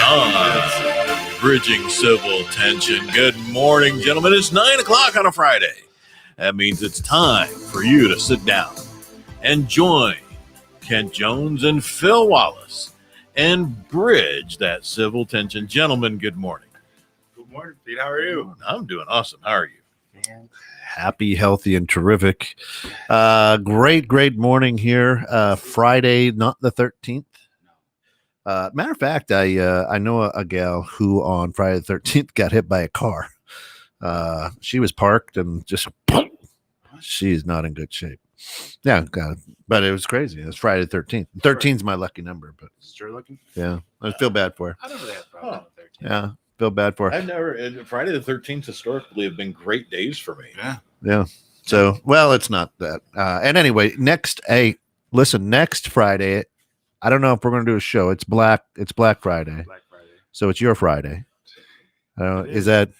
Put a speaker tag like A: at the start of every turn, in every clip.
A: on Bridging Civil Tension. Good morning, gentlemen. It's 9 o'clock on a Friday. That means it's time for you to sit down and join Kent Jones and Phil Wallace and bridge that civil tension. Gentlemen, good morning.
B: Good morning, Pete. How are you?
A: I'm doing awesome. How are you?
C: Man. Happy, healthy, and terrific. Great morning here. Friday, not the 13th. Matter of fact, I know a gal who on Friday the 13th got hit by a car. She was parked and just she's not in good shape. Yeah, but it was crazy. It was Friday the 13th. 13 is my lucky number, but
B: Sure looking.
C: yeah, I feel bad for her.
B: I don't really have a problem with 13.
C: Yeah, feel bad for her.
A: I've never, Friday the 13th historically have been great days for me.
C: Yeah. So, well, it's not that. And anyway, next Friday, I don't know if we're going to do a show. It's Black Friday.
B: Black Friday.
C: So it's your Friday.
B: It
C: Is
B: is.
C: that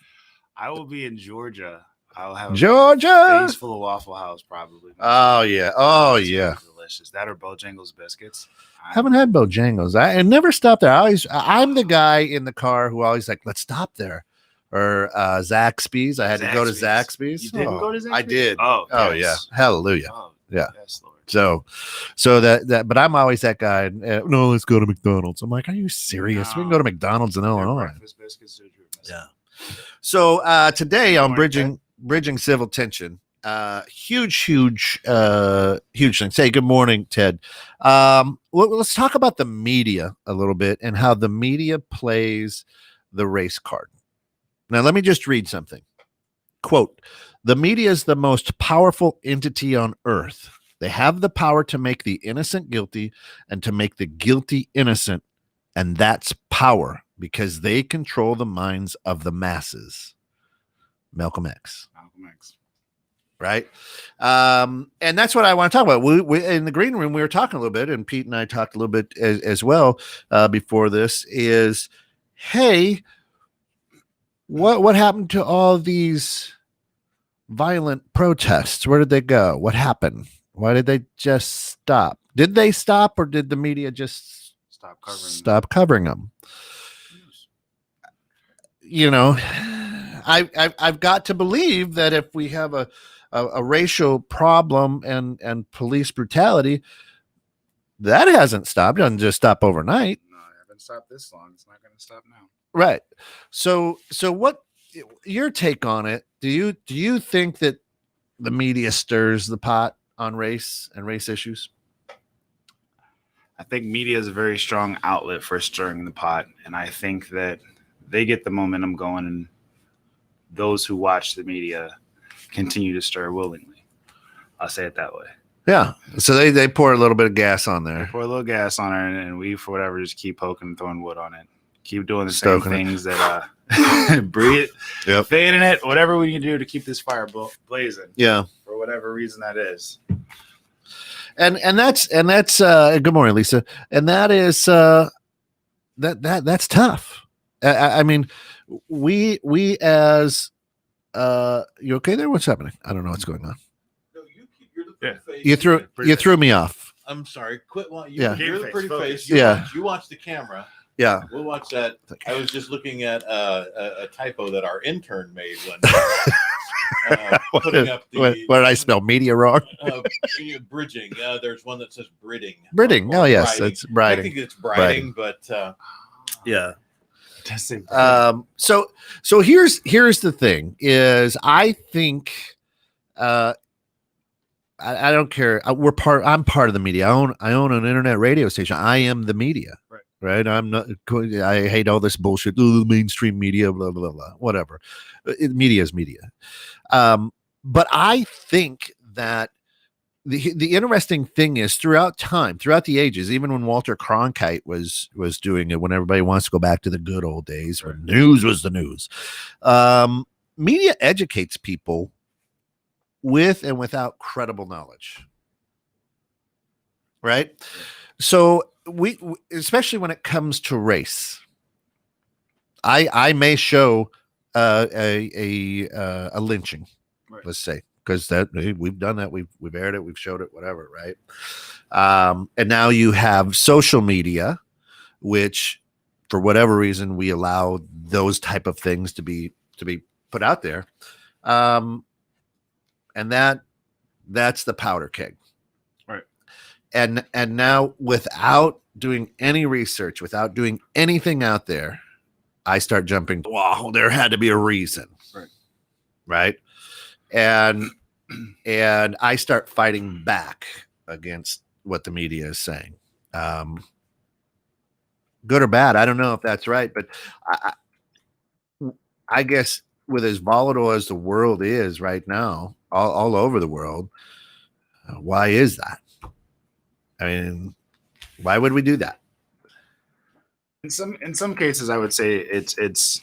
B: I will be in Georgia. I'll have a
C: Georgia?
B: face full of Waffle House probably.
C: Oh yeah. Oh yeah.
B: Delicious. That or Bojangles biscuits.
C: I haven't had Bojangles. I never stopped there. I'm the guy in the car who always like, let's stop there. Or Zaxby's. I had to go to Zaxby's.
B: You didn't go to Zaxby's?
C: I did.
B: Oh
C: yes. Yeah. Hallelujah.
B: Oh,
C: Yeah.
B: Yes, Lord.
C: So that but I'm always that guy. No, let's go to McDonald's. I'm like, are you serious? We can go to McDonald's in
B: Their
C: Illinois.
B: breakfast biscuits are true.
C: Yeah. So today on
B: Morning,
C: bridging civil tension, huge thing. Say good morning, Ted. Let's talk about the media a little bit and how the media plays the race card. Now, let me just read something. Quote, "The media is the most powerful entity on earth. They have the power to make the innocent guilty and to make the guilty innocent. And that's power because they control the minds of the masses." Malcolm X. Right. And that's what I want to talk about. We in the green room, we were talking a little bit, and Pete and I talked a little bit as well before this is, hey, what happened to all these violent protests? Where did they go? What happened? Why did they just stop? Did they stop, or did the media just stop covering them? You know, I've got to believe that if we have a racial problem and police brutality, that hasn't stopped. It doesn't just stop overnight.
B: No, I haven't stopped this long. It's not going to stop now.
C: Right. So what your take on it? Do you think that the media stirs the pot on race and race issues?
B: I think media is a very strong outlet for stirring the pot, and I think that they get the momentum going, and those who watch the media continue to stir willingly. I'll say it that way.
C: Yeah. So they pour a little bit of gas on
B: They
C: there.
B: pour a little gas on it, and we, for whatever, just keep poking and throwing wood on it. Keep doing the
C: Stoking
B: same
C: it.
B: things that breathe,
C: Yep.
B: fading it, whatever we can do to keep this fire blazing.
C: Yeah.
B: For whatever reason that is.
C: And that's good morning, Lisa. And that is that's tough. I mean, we as you okay there? What's happening? I don't know what's going on.
A: No, you're the pretty face.
C: You threw me off.
A: I'm sorry. Quit.
C: Yeah.
A: You're the pretty
B: Focus.
A: face.
C: Yeah.
A: You watch the camera.
C: Yeah.
A: We'll watch that. I was just looking at a typo that our intern made when putting up the.
C: What did I spell media wrong?
A: Bridging. There's one that says bridding.
C: Bridding.
A: Or
C: Oh yes,
A: briding.
C: it's briding.
A: I think it's briding, but
C: Yeah.
B: Testing.
C: So here's the thing is I think I don't care. I'm part of the media. I own an internet radio station. I am the media. Right. I'm not. I hate all this bullshit. Oh, the mainstream media, blah blah blah. Whatever. Media is media. But I think that the interesting thing is throughout time, throughout the ages, even when Walter Cronkite was doing it, when everybody wants to go back to the good old days when news was the news, media educates people with and without credible knowledge. Right. So we especially when it comes to race, I may show a lynching, let's say, because that we've done that, we've aired it, we've showed it, whatever, right? And now you have social media, which for whatever reason, we allow those type of things to be put out there. And that's the powder keg.
B: Right.
C: And now, without doing any research, without doing anything out there, I start jumping, wow, there had to be a reason. Right. And I start fighting back against what the media is saying. Good or bad, I don't know if that's right, but I guess with as volatile as the world is right now, all over the world, why is that? I mean, why would we do that?
B: In some cases, I would say it's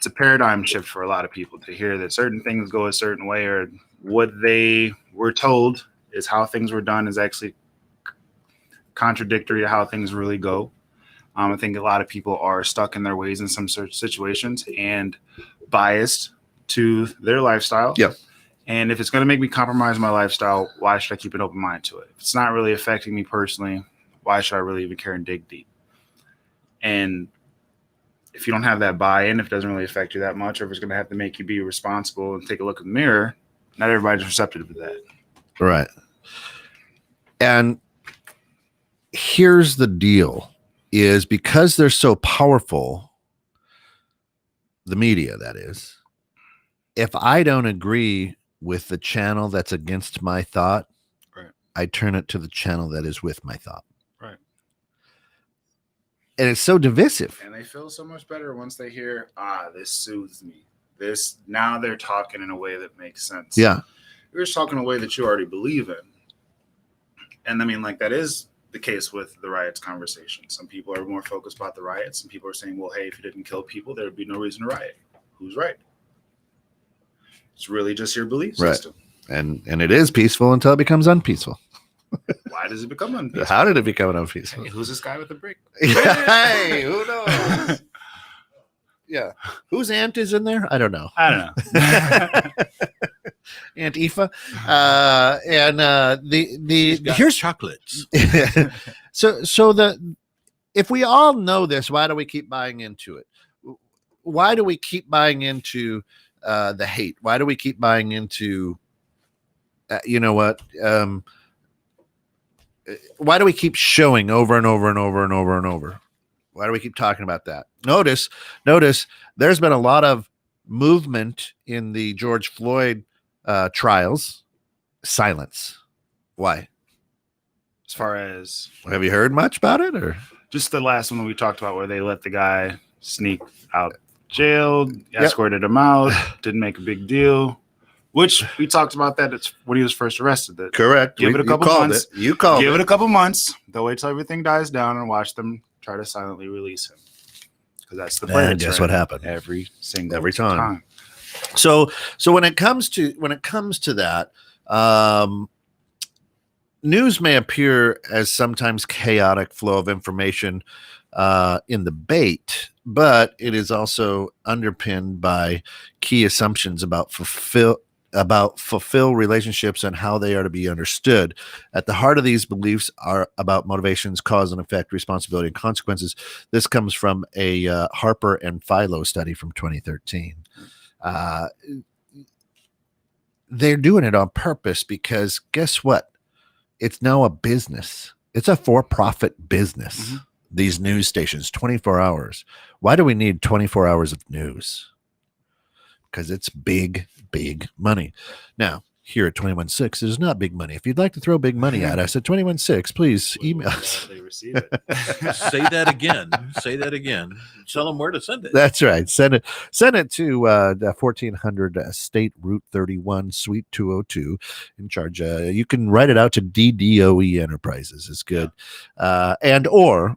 B: a paradigm shift for a lot of people to hear that certain things go a certain way, or what they were told is how things were done is actually contradictory to how things really go. I think a lot of people are stuck in their ways in some sort of situations and biased to their lifestyle.
C: Yep.
B: And if it's going to make me compromise my lifestyle, why should I keep an open mind to it? If it's not really affecting me personally, why should I really even care and dig deep? And if you don't have that buy-in, if it doesn't really affect you that much, or if it's going to have to make you be responsible and take a look in the mirror, not everybody's receptive to that.
C: Right. And here's the deal, is because they're so powerful, the media, that is, if I don't agree with the channel that's against my thought,
B: right,
C: I turn it to the channel that is with my thought.
B: Right.
C: And it's so divisive.
B: And they feel so much better once they hear, this soothes me. This, now they're talking in a way that makes sense.
C: Yeah.
B: You're just talking in a way that you already believe in. And I mean, like, that is the case with the riots conversation. Some people are more focused about the riots. Some people are saying, well, hey, if you didn't kill people, there would be no reason to riot. Who's right? It's really just your belief system.
C: And it is peaceful until it becomes unpeaceful.
B: Why does it become unpeaceful?
C: How did it become unpeaceful?
B: Hey, who's this guy with the brick?
C: Hey, who knows? Yeah. Whose aunt is in there? I don't know.
B: I don't know.
C: Aunt Aoife. Here's
A: chocolates.
C: So if we all know this, why do we keep buying into it? Why do we keep buying into the hate? Why do we keep buying into you know what? Why do we keep showing over and over and over and over and over? Why do we keep talking about that? Notice there's been a lot of movement in the George Floyd trials. Silence. Why?
B: As far as,
C: have you heard much about it, or
B: just the last one that we talked about where they let the guy sneak out jail, escorted him out, didn't make a big deal, which we talked about that it's when he was first arrested. That
C: correct?
B: Give it a couple months.
C: You called
B: Give
C: it.
B: it a couple months. They'll wait till everything dies down and watch them try to silently release him, because that's the plan.
C: And guess what happened?
B: Every
C: time. So when it comes to that, news may appear as sometimes chaotic flow of information in the bait, but it is also underpinned by key assumptions about fulfill relationships and how they are to be understood. At the heart of these beliefs are about motivations, cause and effect, responsibility, and consequences. This comes from a Harper and Philo study from 2013. They're doing it on purpose because guess what? It's now a business. It's a for-profit business. Mm-hmm. These news stations, 24 hours. Why do we need 24 hours of news? Because it's big, big money. Now, here at 21.6, it is not big money. If you'd like to throw big money at us at 21.6, please email us.
B: They receive it.
A: Say that again. Say that again. Tell them where to send it.
C: That's right. Send it to 1400 State Route 31, Suite 202 in charge. You can write it out to DDOE Enterprises. It's good. And or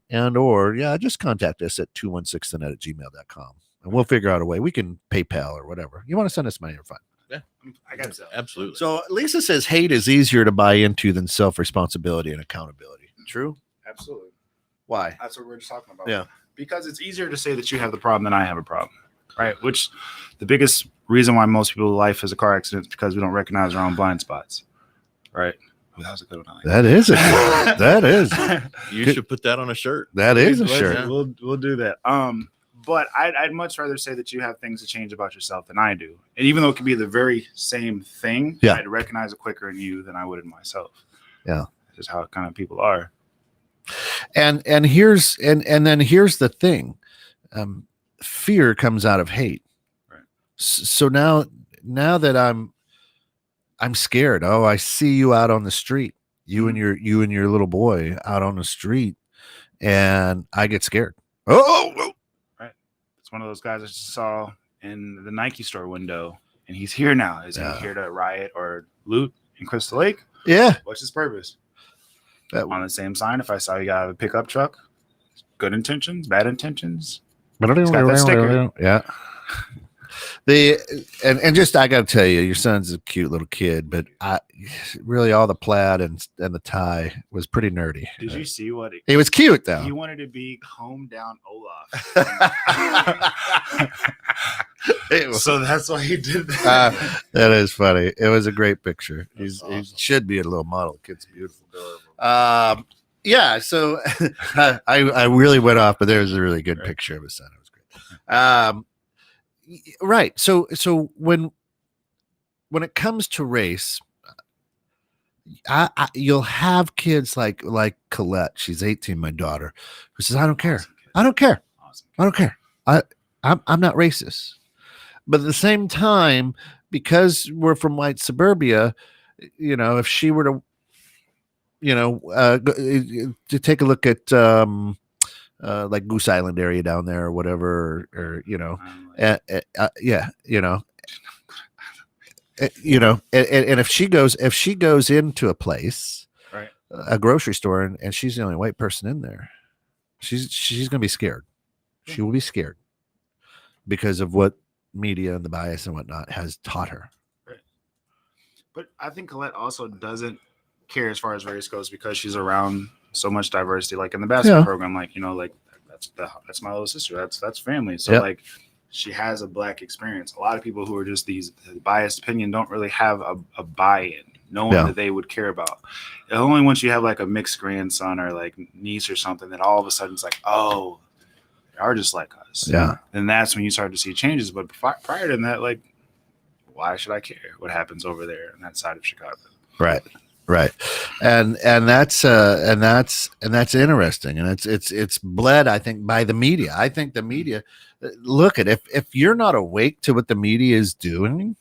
C: just contact us at 216thenet@gmail.com. And we'll figure out a way. We can PayPal or whatever. You want to send us money, you're fine.
A: Yeah,
B: I got so.
A: Absolutely.
C: So Lisa says hate is easier to buy into than self-responsibility and accountability. True?
B: Absolutely.
C: Why?
B: That's what we're just talking about.
C: Yeah.
B: Because it's easier to say that you have the problem than I have a problem, right? Which the biggest reason why most people's life is a car accident is because we don't recognize our own blind spots, right? Ooh, that was a good one. I like
C: That is a good. That is.
A: You
C: Good.
A: should put that on a shirt.
C: That is a
B: Let's-
C: shirt.
B: We'll do that. But I'd much rather say that you have things to change about yourself than I do. And even though it could be the very same thing,
C: Yeah.
B: I'd recognize it quicker in you than I would in myself.
C: Yeah.
B: That's just how kind of people are.
C: And then here's the thing. Fear comes out of hate.
B: Right.
C: So now that I'm scared. Oh, I see you out on the street. You and your little boy out on the street, and I get scared. Oh,
B: It's one of those guys I just saw in the Nike store window, and he's here now. Is
C: Yeah.
B: he here to riot or loot in Crystal Lake?
C: yeah.
B: What's his purpose?
C: That-
B: On the same sign, if I saw you got a pickup truck, good intentions, bad intentions.
C: got
B: that sticker.
C: Yeah. And just I got to tell you, your son's a cute little kid, but really all the plaid and the tie was pretty nerdy.
B: Did you see what
C: He was cute though.
B: he wanted to be Home Down Olaf?
C: It was-
B: So that's why he did that.
C: that is funny. It was a great picture.
B: That's
C: He
B: awesome.
C: should be a little model. Kid's beautiful. Yeah. So I really went off, but there was a really good
B: Right.
C: picture of his son. It was great. Right. So when it comes to race, you'll have kids like Colette. She's 18, my daughter, who says, "I don't care.
B: Awesome kid.
C: I don't care.
B: Awesome
C: I don't care. I'm not racist." But at the same time, because we're from white suburbia, if she were to, to take a look at like Goose Island area down there or whatever, or yeah, and if she goes into a place,
B: Right.
C: a grocery store, and she's the only white person in there, she's gonna be scared. She will be scared because of what media and the bias and whatnot has taught her.
B: But I think Colette also doesn't care as far as race goes because she's around so much diversity, like in the basketball
C: Yeah.
B: program, like that's my little sister. That's family. So
C: Yep.
B: like she has a black experience. A lot of people who are just these biased opinion don't really have a buy-in, knowing
C: Yeah.
B: that they would care about. And only once you have like a mixed grandson or like niece or something, that all of a sudden it's like, oh, they are just like us.
C: Yeah.
B: And that's when you start to see changes. But prior to that, like, why should I care what happens over there on that side of Chicago?
C: Right. And that's interesting, and it's bled, I think, by the media. I think the media, look at, if you're not awake to what the media is doing,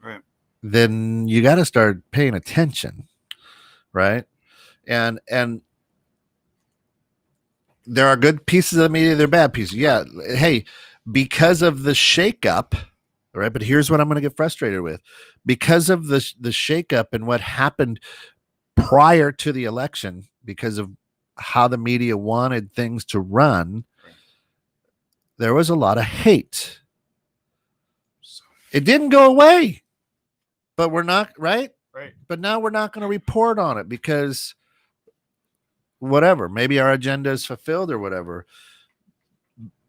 B: Right.
C: then you got to start paying attention, right? And there are good pieces of the media, there are bad pieces. Yeah, hey, because of the shakeup, right? But here's what I'm going to get frustrated with. Because of the shakeup and what happened prior to the election, because of how the media wanted things to run, there was a lot of hate.
B: So,
C: It didn't go away, but we're not, right?
B: right.
C: But now we're not going to report on it because whatever, maybe our agenda is fulfilled or whatever.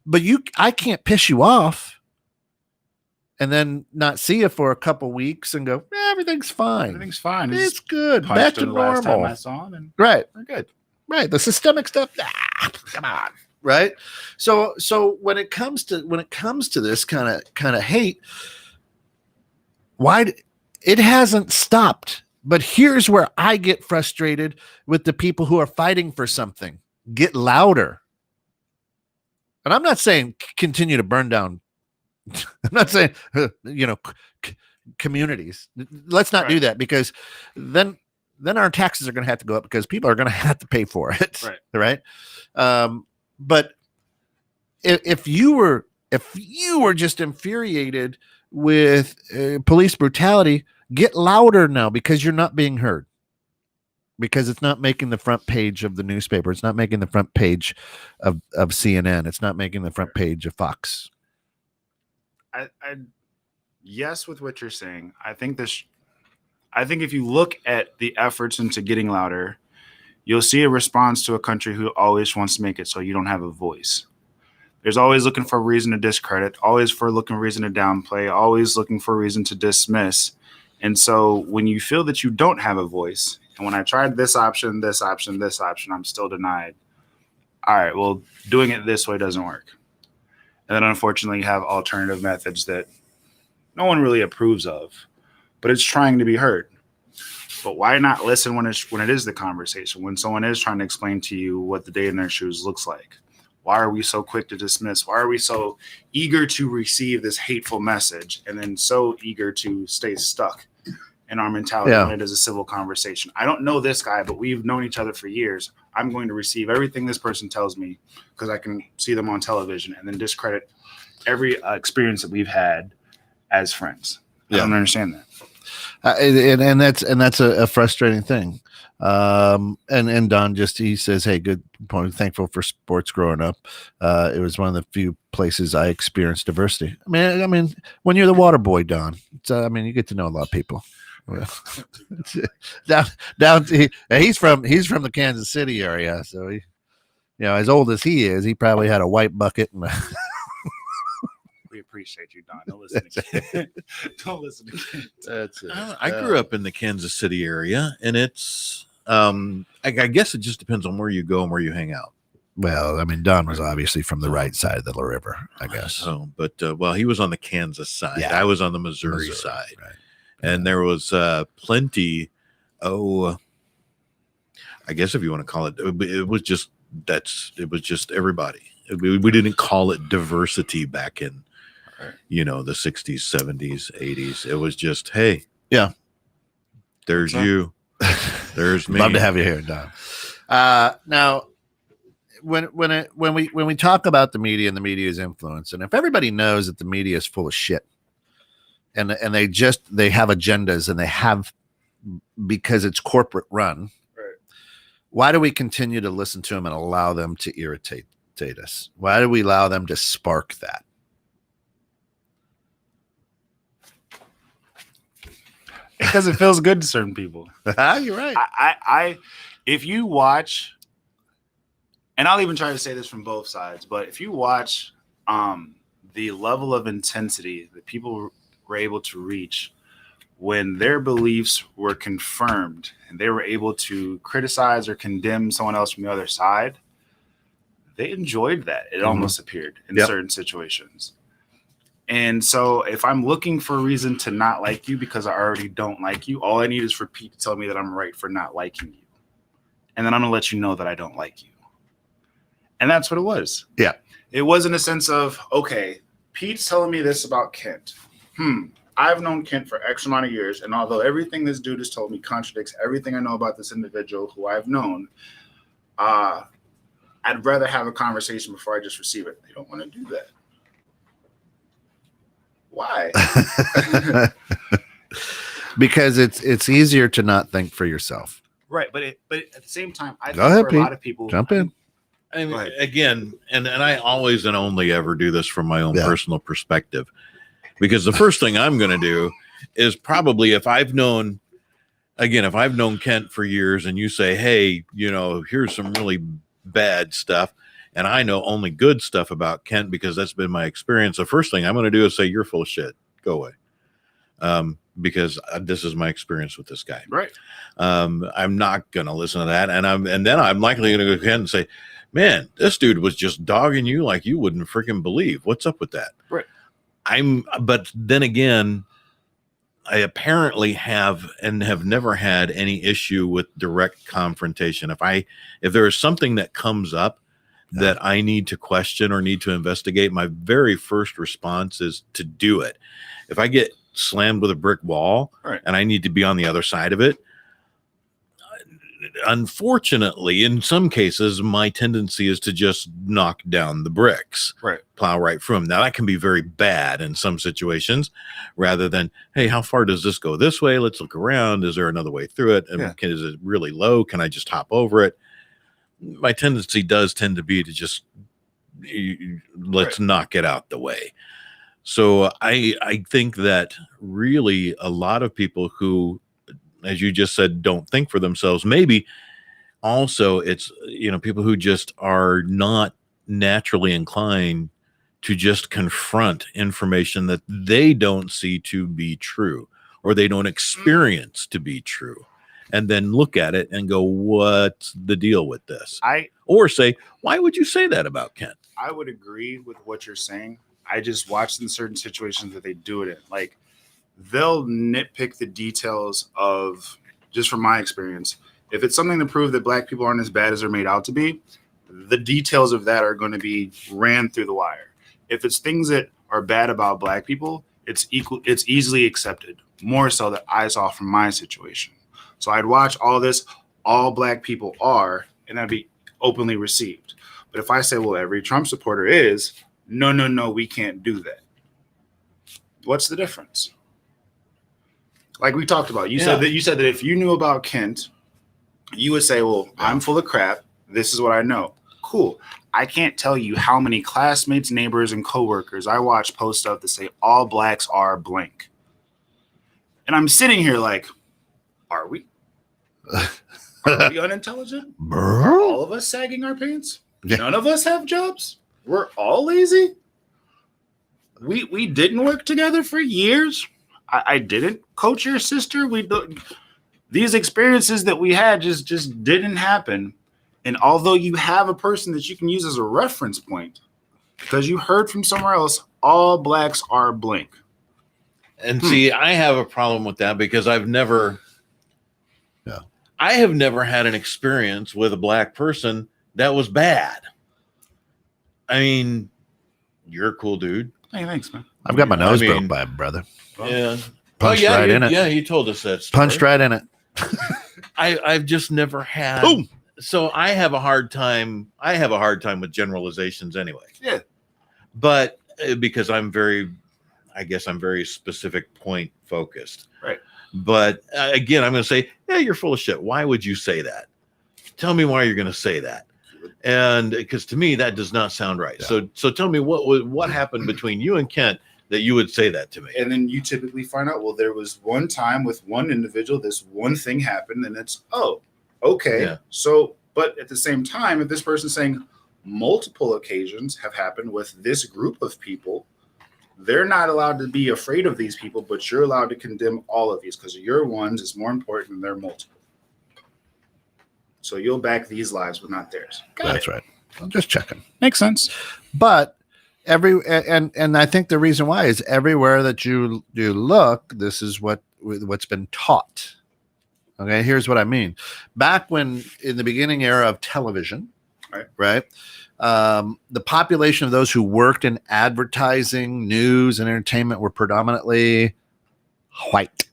C: But I can't piss you off and then not see you for a couple weeks and go, everything's fine.
B: Everything's fine.
C: It's good.
B: punched
C: Back to
B: her the last time I
C: normal.
B: saw him, and
C: Right.
B: we're good.
C: Right. The systemic stuff. Come on. Right. So when it comes to this kind of hate, it hasn't stopped. But here's where I get frustrated with the people who are fighting for something. Get louder. And I'm not saying continue to burn down. I'm not saying, communities. Let's not do
B: Right.
C: that, because then our taxes are going to have to go up because people are going to have to pay for it.
B: Right.
C: Right. But if you were just infuriated with police brutality, get louder now, because you're not being heard, because it's not making the front page of the newspaper. It's not making the front page of CNN. It's not making the front page of Fox.
B: I yes, with what you're saying. I think if you look at the efforts into getting louder, you'll see a response to a country who always wants to make it so you don't have a voice. There's always looking for a reason to discredit, always for looking for a reason to downplay, always looking for a reason to dismiss. And so when you feel that you don't have a voice, and when I tried this option, this option, this option, I'm still denied. All right, well, doing it this way doesn't work. And then unfortunately you have alternative methods that no one really approves of, but it's trying to be heard. But why not listen when it is the conversation, when someone is trying to explain to you what the day in their shoes looks like? Why are we so quick to dismiss? Why are we so eager to receive this hateful message and then so eager to stay stuck in our mentality when it is a civil conversation? I don't know this guy, but we've known each other for years. I'm going to receive everything this person tells me because I can see them on television and then discredit every experience that we've had as friends. I don't understand that.
C: And that's a frustrating thing. And Don he says, hey, good point. Thankful for sports growing up. It was one of the few places I experienced diversity. I mean, when you're the water boy, Don, you get to know a lot of people. He's from the Kansas City area, so he, as old as he is, he probably had a white bucket and
B: we appreciate you, Don. Don't listen again. Don't listen again.
C: That's it.
A: I grew up in the Kansas City area, and it's I guess it just depends on where you go and where you hang out.
C: Well, Don was obviously from the right side of the river, I guess.
A: So, but he was on the Kansas side.
C: Yeah.
A: I was on the Missouri side,
C: right.
A: And there was plenty. I guess if you want to call it, it was just everybody. We didn't call it diversity back in, the 60s, 70s, 80s. It was just, hey,
C: yeah,
A: there's you, there's me.
C: Love to have you here, Don. Now, when we talk about the media and the media's influence, and if everybody knows that the media is full of shit, and they have agendas and they have because it's corporate run,
B: right.
C: Why do we continue to listen to them and allow them to irritate us? Why do we allow them to spark that?
B: Because it feels good to certain people.
C: You're right.
B: I if you watch, and I'll even try to say this from both sides, but if you watch the level of intensity that people were able to reach when their beliefs were confirmed and they were able to criticize or condemn someone else from the other side, they enjoyed that. It almost appeared in certain situations. And so if I'm looking for a reason to not like you because I already don't like you, all I need is for Pete to tell me that I'm right for not liking you. And then I'm going to let you know that I don't like you. And that's what it was.
C: Yeah.
B: It wasn't a sense of, okay, Pete's telling me this about Kent. I've known Kent for X amount of years. And although everything this dude has told me contradicts everything I know about this individual who I've known, I'd rather have a conversation before I just receive it. They don't want to do that. Why?
C: Because it's easier to not think for yourself.
B: Right, but at the same time, I think
C: ahead,
B: for
C: Pete.
B: a lot of people,
C: Jump in.
A: Again, and I always and only ever do this from my own personal perspective, because the first thing I'm going to do is probably if I've known Kent for years and you say, hey, here's some really bad stuff, and I know only good stuff about Kent because that's been my experience. The first thing I'm going to do is say, you're full of shit. Go away. Because this is my experience with this guy.
B: Right.
A: I'm not going to listen to that. And then I'm likely going to go ahead and say, man, this dude was just dogging you like you wouldn't freaking believe. What's up with that?
B: Right.
A: But then again, I apparently have never had any issue with direct confrontation. If there is something that comes up that I need to question or need to investigate, my very first response is to do it. If I get slammed with a brick wall and I need to be on the other side of it, unfortunately, in some cases, my tendency is to just knock down the bricks, plow right through them. Now, that can be very bad in some situations, rather than, hey, how far does this go this way? Let's look around. Is there another way through it? And is it really low? Can I just hop over it? My tendency does tend to be to just let's knock it out the way. So I think that really a lot of people who, as you just said, don't think for themselves, maybe also it's, people who just are not naturally inclined to just confront information that they don't see to be true or they don't experience to be true, and then look at it and go, what's the deal with this? Or say, why would you say that about Kent?
B: I would agree with what you're saying. I just watched in certain situations that they do it in. Like, they'll nitpick the details of, just from my experience, if it's something to prove that black people aren't as bad as they're made out to be, the details of that are going to be ran through the wire. If it's things that are bad about black people, it's easily accepted, more so that I saw from my situation. So I'd watch all this, all black people are, and that'd be openly received. But if I say, well, every Trump supporter is, no, we can't do that. What's the difference? Like we talked about, you said that if you knew about Kent, you would say, well, I'm full of crap. This is what I know. Cool. I can't tell you how many classmates, neighbors, and coworkers I watch post stuff that say all blacks are blank. And I'm sitting here like, are we? Are we unintelligent? Are all of us sagging our pants? None of us have jobs? We're all lazy? We didn't work together for years? I didn't coach your sister? These experiences that we had just didn't happen. And although you have a person that you can use as a reference point, because you heard from somewhere else, all blacks are blank.
A: And see, I have a problem with that because I have never had an experience with a black person that was bad. I mean, you're a cool dude.
B: Hey, thanks, man.
C: I've got my nose broke by a brother.
A: Yeah.
C: Punched right in it.
A: Yeah, you told us that story.
C: Punched right in it.
A: I've just never had.
C: Boom.
A: So I have a hard time with generalizations anyway.
B: Yeah.
A: But because I'm very specific point focused.
B: Right.
A: But again, I'm going to say, yeah, you're full of shit. Why would you say that? Tell me why you're going to say that. And because to me, that does not sound right. Yeah. So tell me what happened between you and Kent that you would say that to me.
B: And then you typically find out, well, there was one time with one individual, this one thing happened, and it's, oh, okay. Yeah. So, but at the same time, if this person's saying multiple occasions have happened with this group of people, they're not allowed to be afraid of these people, but you're allowed to condemn all of these because your ones is more important than their multiple. So you'll back these lives, but not theirs.
C: That's right. I'm just checking.
B: Makes sense.
C: But and I think the reason why is everywhere that you look, this is what's been taught. Okay, here's what I mean. Back when in the beginning era of television, right? The population of those who worked in advertising, news, and entertainment were predominantly white,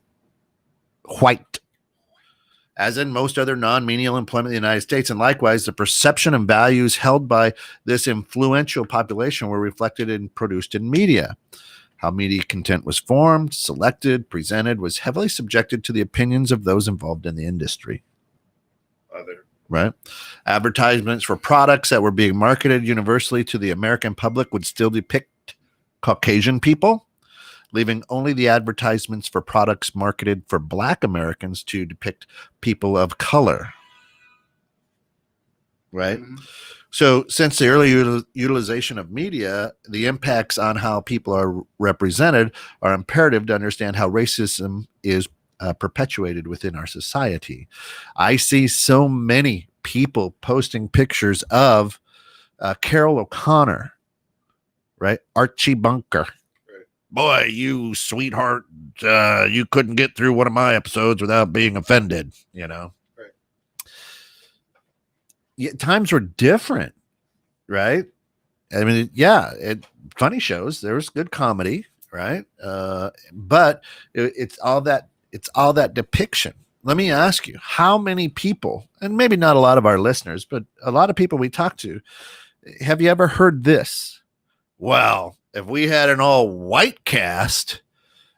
C: as in most other non-menial employment in the United States. And likewise, the perception and values held by this influential population were reflected and produced in media. How media content was formed, selected, presented was heavily subjected to the opinions of those involved in the industry. Right? Advertisements for products that were being marketed universally to the American public would still depict Caucasian people, leaving only the advertisements for products marketed for Black Americans to depict people of color. Right? Mm-hmm. So since the early utilization of media, the impacts on how people are represented are imperative to understand how racism is perpetuated within our society. I see so many people posting pictures of Carol O'Connor, right? Archie Bunker. Right. Boy, you sweetheart, you couldn't get through one of my episodes without being offended, you know? Right. Yeah, times were different, right? I mean, funny shows, there was good comedy, right? But it's all that depiction. Let me ask you, how many people, and maybe not a lot of our listeners, but a lot of people we talk to, have you ever heard this? Well, if we had an all white cast,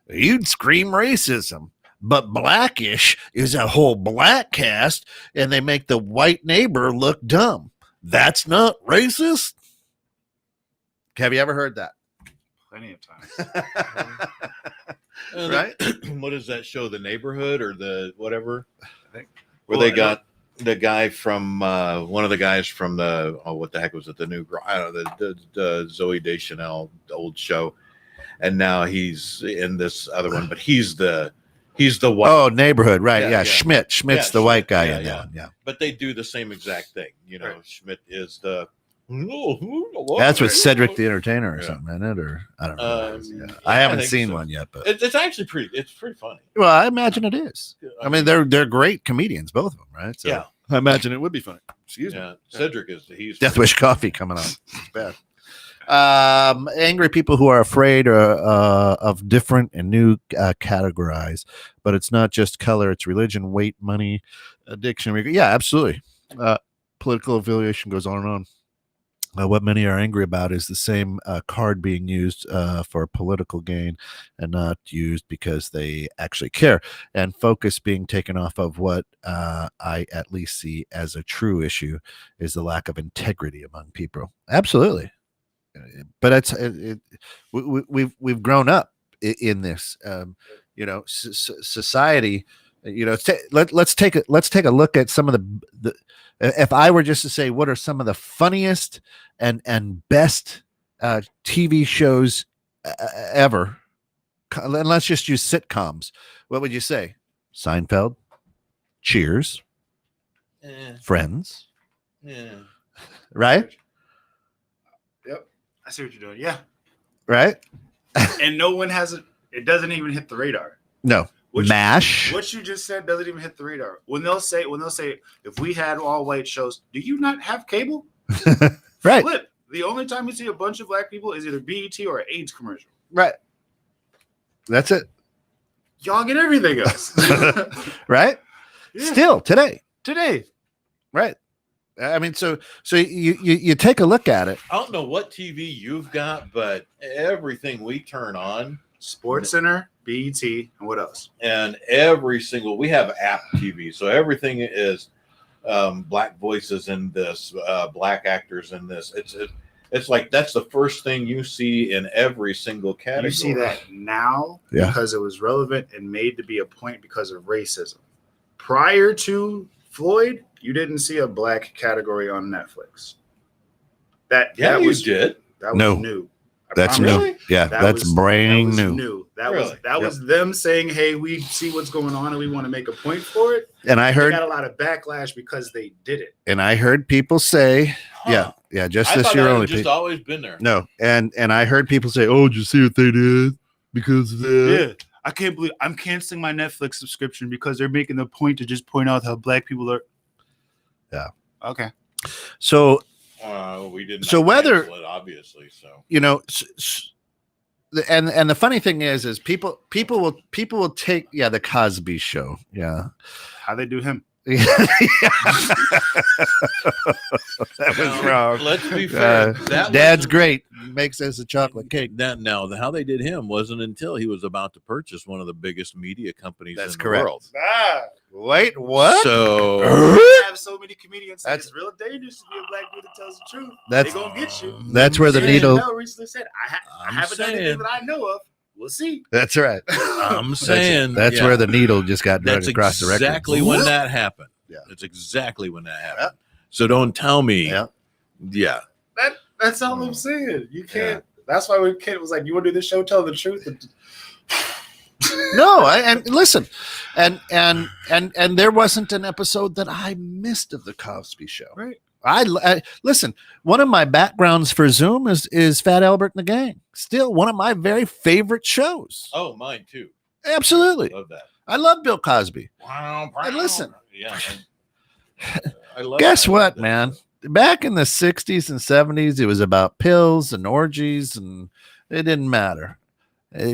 C: you'd scream racism. But Blackish is a whole black cast, and they make the white neighbor look dumb. That's not racist? Have you ever heard that?
B: Plenty of times.
A: Right? What is that show? The Neighborhood or the whatever? I think. Where they got the guy from one of the guys from what the heck was it? The new, I don't know, the Zoe Deschanel old show, and now he's in this other one, but he's the He's the white.
C: Oh, Neighborhood, right?
A: Yeah,
C: Yeah,
A: yeah.
C: Schmidt's
A: Yeah,
C: the white
A: Schmidt.
C: guy
A: Yeah,
C: in
A: yeah.
C: that one. Yeah,
A: But they do the same exact thing. You know,
B: Right.
A: Schmidt is the.
C: that's with Cedric the Entertainer or
A: Yeah.
C: something in it, or I don't know. Yeah.
A: Yeah,
C: I haven't
A: think
C: seen
A: so.
C: one yet, but
A: It's actually pretty. It's pretty funny.
C: well, I imagine it is. I mean, they're great comedians, both of them, right? So
A: Yeah.
C: I imagine it would be funny. Excuse me.
A: Yeah, Cedric is. He's
C: Death Wish Coffee coming on. It's bad. Angry people who are afraid of different and new categorized, but it's not just color; it's religion, weight, money, addiction. Yeah, absolutely. Political affiliation goes on and on. What many are angry about is the same card being used for political gain and not used because they actually care, and focus being taken off of what I at least see as a true issue is the lack of integrity among people. Absolutely. But we've grown up in this, society. Let's take a look at some of the. If I were just to say, what are some of the funniest and best TV shows ever, and let's just use sitcoms. What would you say? Seinfeld, Cheers, Friends, right?
B: Yep. I see what you're doing. Yeah.
C: Right?
B: And no one has it. It doesn't even hit the radar.
C: No. MASH.
B: What you just said doesn't even hit the radar. When they'll say, if we had all white shows, do you not have cable?
C: Right.
B: Flip. The only time you see a bunch of black people is either BET or an AIDS commercial.
C: Right. That's it.
B: Y'all get everything else.
C: Right?
B: Yeah.
C: Still today.
B: Right.
C: I mean, so you take a look at it.
A: I don't know what TV you've got, but everything we turn on,
B: Sports Center, BET, and what else?
A: and we have app TV, so everything is black voices in this, black actors in this. It's like that's the first thing you see in every single category.
B: You see that now
C: Yeah.
B: because it was relevant and made to be a point because of racism. Prior to Floyd, you didn't see a black category on Netflix. That
A: you
B: was
A: did.
B: That was
C: No.
B: new. I
C: That's
B: promise.
C: new.
A: Really?
C: Yeah,
B: That
C: that's
B: was-
C: brand
B: That was
C: new.
B: new. That
A: Really?
B: was them saying, "Hey, we see what's going on and we want to make a point for it."
C: And I
B: They
C: heard
B: got a lot of backlash because they did it.
C: people say,
A: Huh.
C: yeah, just
A: I
C: this
A: thought
C: year
A: that
C: only.
A: had just always been there.
C: No, and I heard people say, "Oh, did you see what they did?" Because
B: I can't believe I'm canceling my Netflix subscription because they're making the point to just point out how black people are.
C: Yeah.
B: Okay.
C: So
A: We didn't.
C: So whether-
A: cancel it, obviously, so
C: and the funny thing is people will take the Cosby Show, yeah.
B: How they do him?
C: That was
A: Now,
C: wrong.
A: Let's be fair. That
C: Dad's
A: wasn't-
C: great. Makes us a chocolate cake.
A: How they did him wasn't until he was about to purchase one of the biggest media companies
C: That's
A: in
C: correct.
A: the world.
C: Wait, what?
A: So
B: I have so many comedians.
C: That's-
B: It's real dangerous to be a black dude that tells the truth.
C: That's-
B: They gonna get you.
C: That's where the
B: Dave
C: needle.
B: Chappelle recently said, I
A: I'm
B: haven't done anything
A: saying-
B: that I know of. We'll see.
C: That's right.
A: I'm saying
C: That's
A: yeah,
C: where the needle just got dragged
A: that's
C: across the record.
A: exactly when that happened.
C: Yeah.
A: That's exactly when that happened. So don't tell me.
C: Yeah.
B: That's all I'm saying. You can't. That's why when Kid was like, "You want to do this show? Tell the truth."
C: No, and listen, and there wasn't an episode that I missed of the Cosby Show.
B: Right.
C: I listen. One of my backgrounds for Zoom is Fat Albert and the Gang. Still one of my very favorite shows.
A: Oh, mine too.
C: Absolutely,
A: Love that.
C: I love Bill Cosby.
A: Wow.
C: And listen.
A: Yeah. I love
C: Guess
A: that.
C: what, man? Back in the 60s and 70s, it was about pills and orgies, and it didn't matter.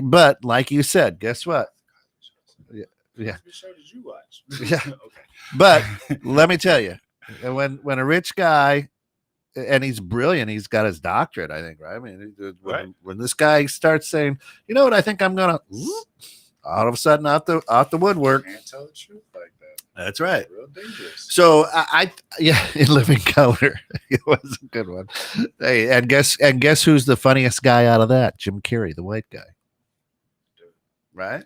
C: But like you said, guess what? Yeah.
B: What show did you watch?
C: Yeah.
B: Okay.
C: But let me tell you, when a rich guy, and he's brilliant, he's got his doctorate, I think, right? I mean,
B: Right.
C: when this guy starts saying, you know what, I think I'm gonna, all of a sudden out the woodwork.
B: Can't tell the truth like that.
C: That's right.
B: Real dangerous.
C: So I in Living Color, it was a good one. Hey, and guess who's the funniest guy out of that? Jim Carrey, the white guy. Right?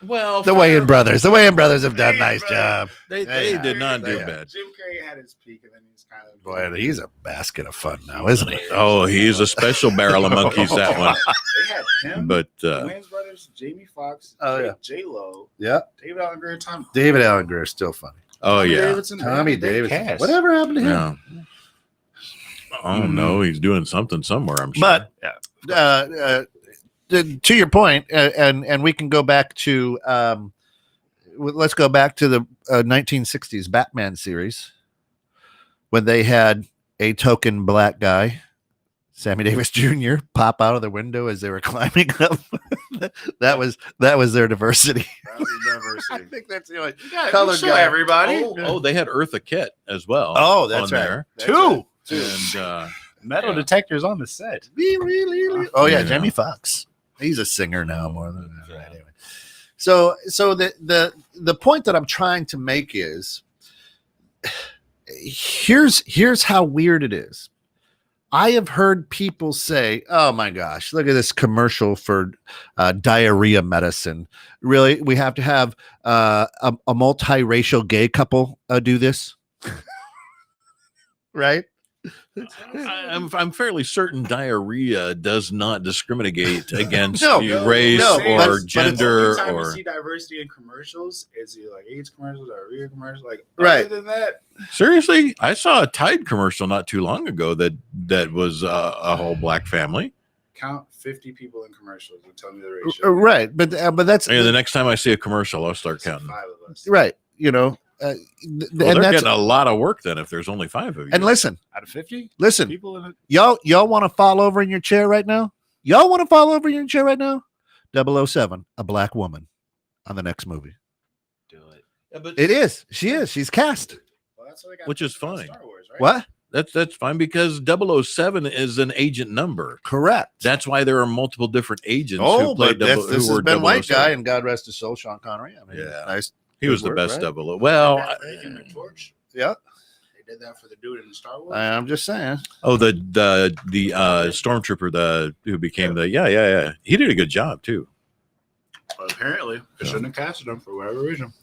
A: Well,
C: The Wayans brothers. The Wayans brothers have done a nice job.
A: They
C: Yeah.
A: did not do
C: Yeah.
A: bad.
B: Jim Carrey had his peak, and then he's kind of
C: Boy, he's a basket of fun now, isn't he?
A: Oh, he's a special barrel of monkeys. That one.
B: They had him,
A: But
B: Wayans brothers, Jamie Foxx,
C: Oh, yeah.
B: J Lo,
C: Yeah.
B: David Allen Greer, Tom
C: David Allen Greer is still funny.
A: oh yeah,
B: Davidson,
C: Tommy
B: they
C: Davis.
B: cast.
C: Whatever happened to him?
A: yeah. Oh no, he's doing something somewhere. I'm sure.
C: But to your point, and we can go back to let's go back to the 1960s Batman series when they had a token black guy, Sammy Davis Jr., pop out of the window as they were climbing up. that was their diversity.
B: That was diversity.
C: I think that's the only
B: Yeah,
C: colored
B: show
C: guy.
B: everybody.
A: Oh, they had Eartha Kitt as well.
C: Oh, that's
A: on
C: right.
A: there.
C: That's
B: Two.
C: right.
A: And
B: Metal
A: Yeah.
B: detectors on the set.
C: Oh yeah,
A: Yeah.
C: Jamie Foxx. He's a singer now more than that. Right, anyway. So the point that I'm trying to make is here's how weird it is. I have heard people say, "Oh my gosh, look at this commercial for diarrhea medicine. Really, we have to have a multiracial gay couple do this, right?"
A: I'm fairly certain diarrhea does not discriminate against
C: No,
A: race
C: no,
A: or
C: but
A: gender
B: Anytime
A: or
B: you see diversity in commercials, is it like AIDS commercials, diarrhea commercials? Like
C: Right.
B: Other than that,
A: seriously. I saw a Tide commercial not too long ago that was a whole black family.
B: count 50 people in commercials and tell me the ratio.
C: Right, but that's
A: And the next time I see a commercial, I'll start
B: It's
A: counting.
B: 5 of us.
C: right. You know,
A: Well,
C: and
A: they're
C: that's
A: getting a lot of work then if there's only 5 of you.
C: and listen,
B: Out of 50
C: listen.
B: people in it.
C: Y'all want to fall over in your chair right now? Y'all want to fall over in your chair right now? 007, a black woman on the next movie.
B: Do it.
A: Yeah, but
C: It is. She is. She's cast.
B: Well, that's what they got
A: Which is
B: on
A: fine.
B: Star Wars, right?
C: What?
A: that's fine because 007 is an agent number.
C: Correct.
A: That's why there are multiple different agents
C: oh,
A: who played
C: but this
A: who
C: has
A: were
C: been white
A: 007.
C: guy, and God rest his soul, Sean Connery. I mean,
A: Yeah.
C: nice.
A: He was
C: Good
A: the
C: work,
A: best
C: right?
A: 00. Well,
B: Agent McTorch.
C: Yeah,
B: They did that for the dude in Star Wars.
C: I'm just saying.
A: oh the stormtrooper who became the he did a good job too.
B: But apparently, they shouldn't have casted him for whatever reason.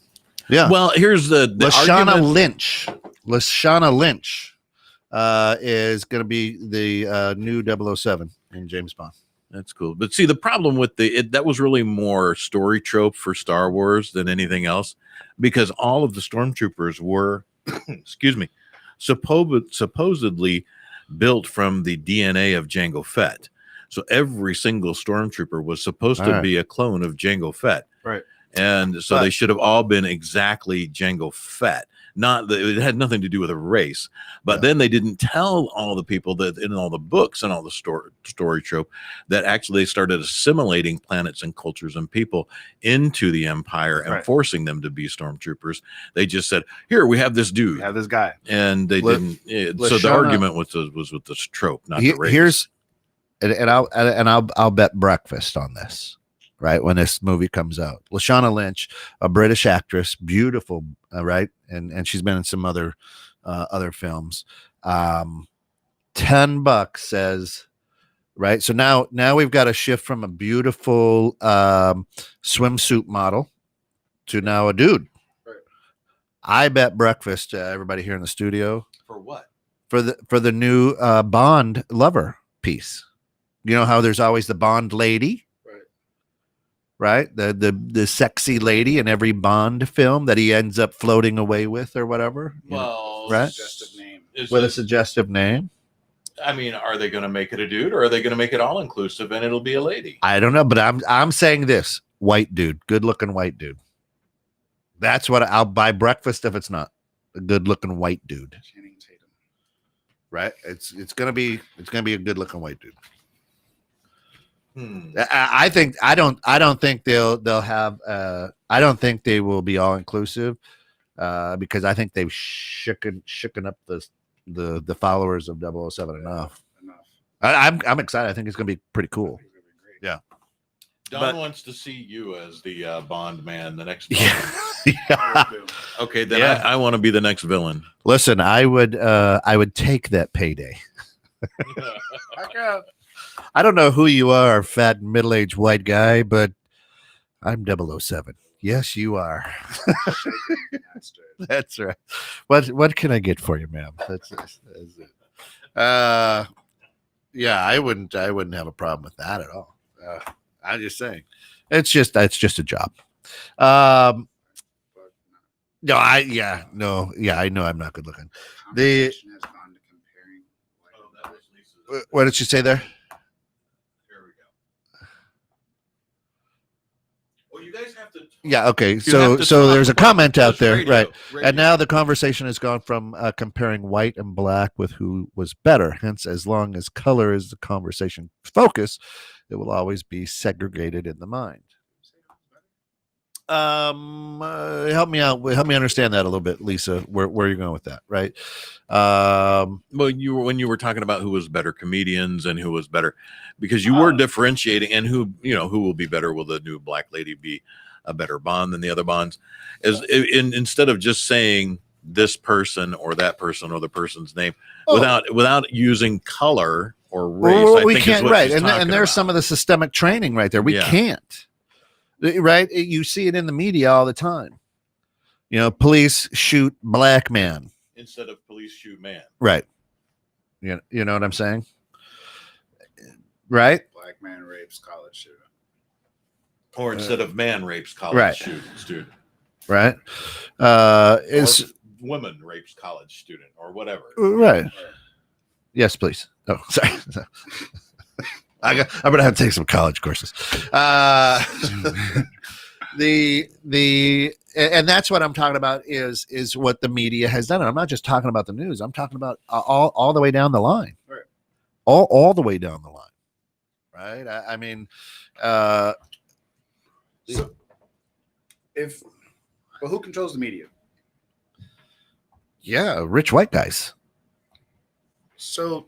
C: Yeah.
A: Well, here's the
C: Lashana
A: argument.
C: Lynch. Lashana Lynch is going to be the new 007 in James Bond.
A: That's cool. But see, the problem with that was really more story trope for Star Wars than anything else, because all of the stormtroopers were, excuse me, supposedly built from the DNA of Jango Fett. So every single stormtrooper was supposed to
C: Right.
A: be a clone of Jango Fett.
B: Right.
A: And so
C: But-
A: they should have all been exactly Jango Fett. Not that it had nothing to do with a race, but
C: Yeah.
A: then they didn't tell all the people that in all the books and all the story trope that actually they started assimilating planets and cultures and people into the Empire and
B: Right.
A: forcing them to be stormtroopers. They just said, "Here we have this dude,"
B: We have this guy.
A: and they
C: La-
A: didn't. So the
C: Lashana-
A: argument was with this trope, not the race.
C: Here's and I'll bet breakfast on this. Right when this movie comes out, Lashana Lynch, a British actress, beautiful, right, and she's been in some other films. $10 says, right. So now we've got a shift from a beautiful swimsuit model to now a dude.
B: Right.
C: I bet breakfast, everybody here in the studio,
A: For what?
C: for the new Bond lover piece. You know how there's always the Bond lady, right? The sexy lady in every Bond film that he ends up floating away with or whatever. you know,
A: Well,
C: right?
B: Suggestive name.
C: With a suggestive name.
A: I mean, are they going to make it a dude, or are they going to make it all inclusive and it'll be a lady?
C: I don't know, but I'm saying this: white dude, good looking white dude. That's what I'll buy breakfast if it's not a good looking white dude.
B: Channing Tatum.
C: Right? It's gonna be a good looking white dude.
A: Hmm.
C: I don't think they'll have I don't think they will be all inclusive because I think they've shooken up the followers of 007 enough. I'm excited. I think it's gonna be pretty cool. Yeah.
A: Don
C: But-
A: wants to see you as the Bond man, the next Bond.
C: Yeah.
A: Okay, then
C: Yeah.
A: I want to be the next villain.
C: Listen, I would take that payday. I don't know who you are, fat middle-aged white guy, but I'm 007. Yes, you are. That's right. What can I get for you, ma'am? That's it. Yeah, I wouldn't have a problem with that at all. I'm just saying, it's just a job. No, I know I'm not good looking. The
B: Conversation has gone to comparing white and black.
C: what did she say there?
A: Here we go. Well, you guys have to.
C: Yeah, okay.
A: You
C: So
A: have to talk
C: there's a
A: about
C: comment out
A: this
C: there,
A: radio,
C: right?
A: radio.
C: And now the conversation has gone from comparing white and black with who was better. Hence, as long as color is the conversation focus, it will always be segregated in the mind. Help me out. Help me understand that a little bit, Lisa. Where you're going with that, right?
A: Well, when you were talking about who was better comedians and who was better, because you were differentiating, and who will be better. Will the new black lady be a better Bond than the other Bonds? Instead of just saying this person or that person or the person's name without using color or race,
C: Well,
A: I
C: we
A: think
C: can't,
A: is what
C: right?
A: she's
C: And
A: talking
C: there's
A: about.
C: some of the systemic training right there. We
A: Yeah.
C: can't, right? You see it in the media all the time. Police shoot black man.
A: Instead of police shoot man.
C: Right. You know what I'm saying? Right?
B: Black man rapes college student.
A: Or instead of man rapes college
C: Right.
A: student.
C: Right.
A: Or
C: It's
A: woman rapes college student or whatever.
C: right. Yes, please. Oh, sorry. I'm gonna have to take some college courses. And that's what I'm talking about is what the media has done. And I'm not just talking about the news. I'm talking about all the way down the line.
B: Right.
C: All the way down the line. Right. I mean,
B: So, who controls the media?
C: yeah, rich white guys.
B: So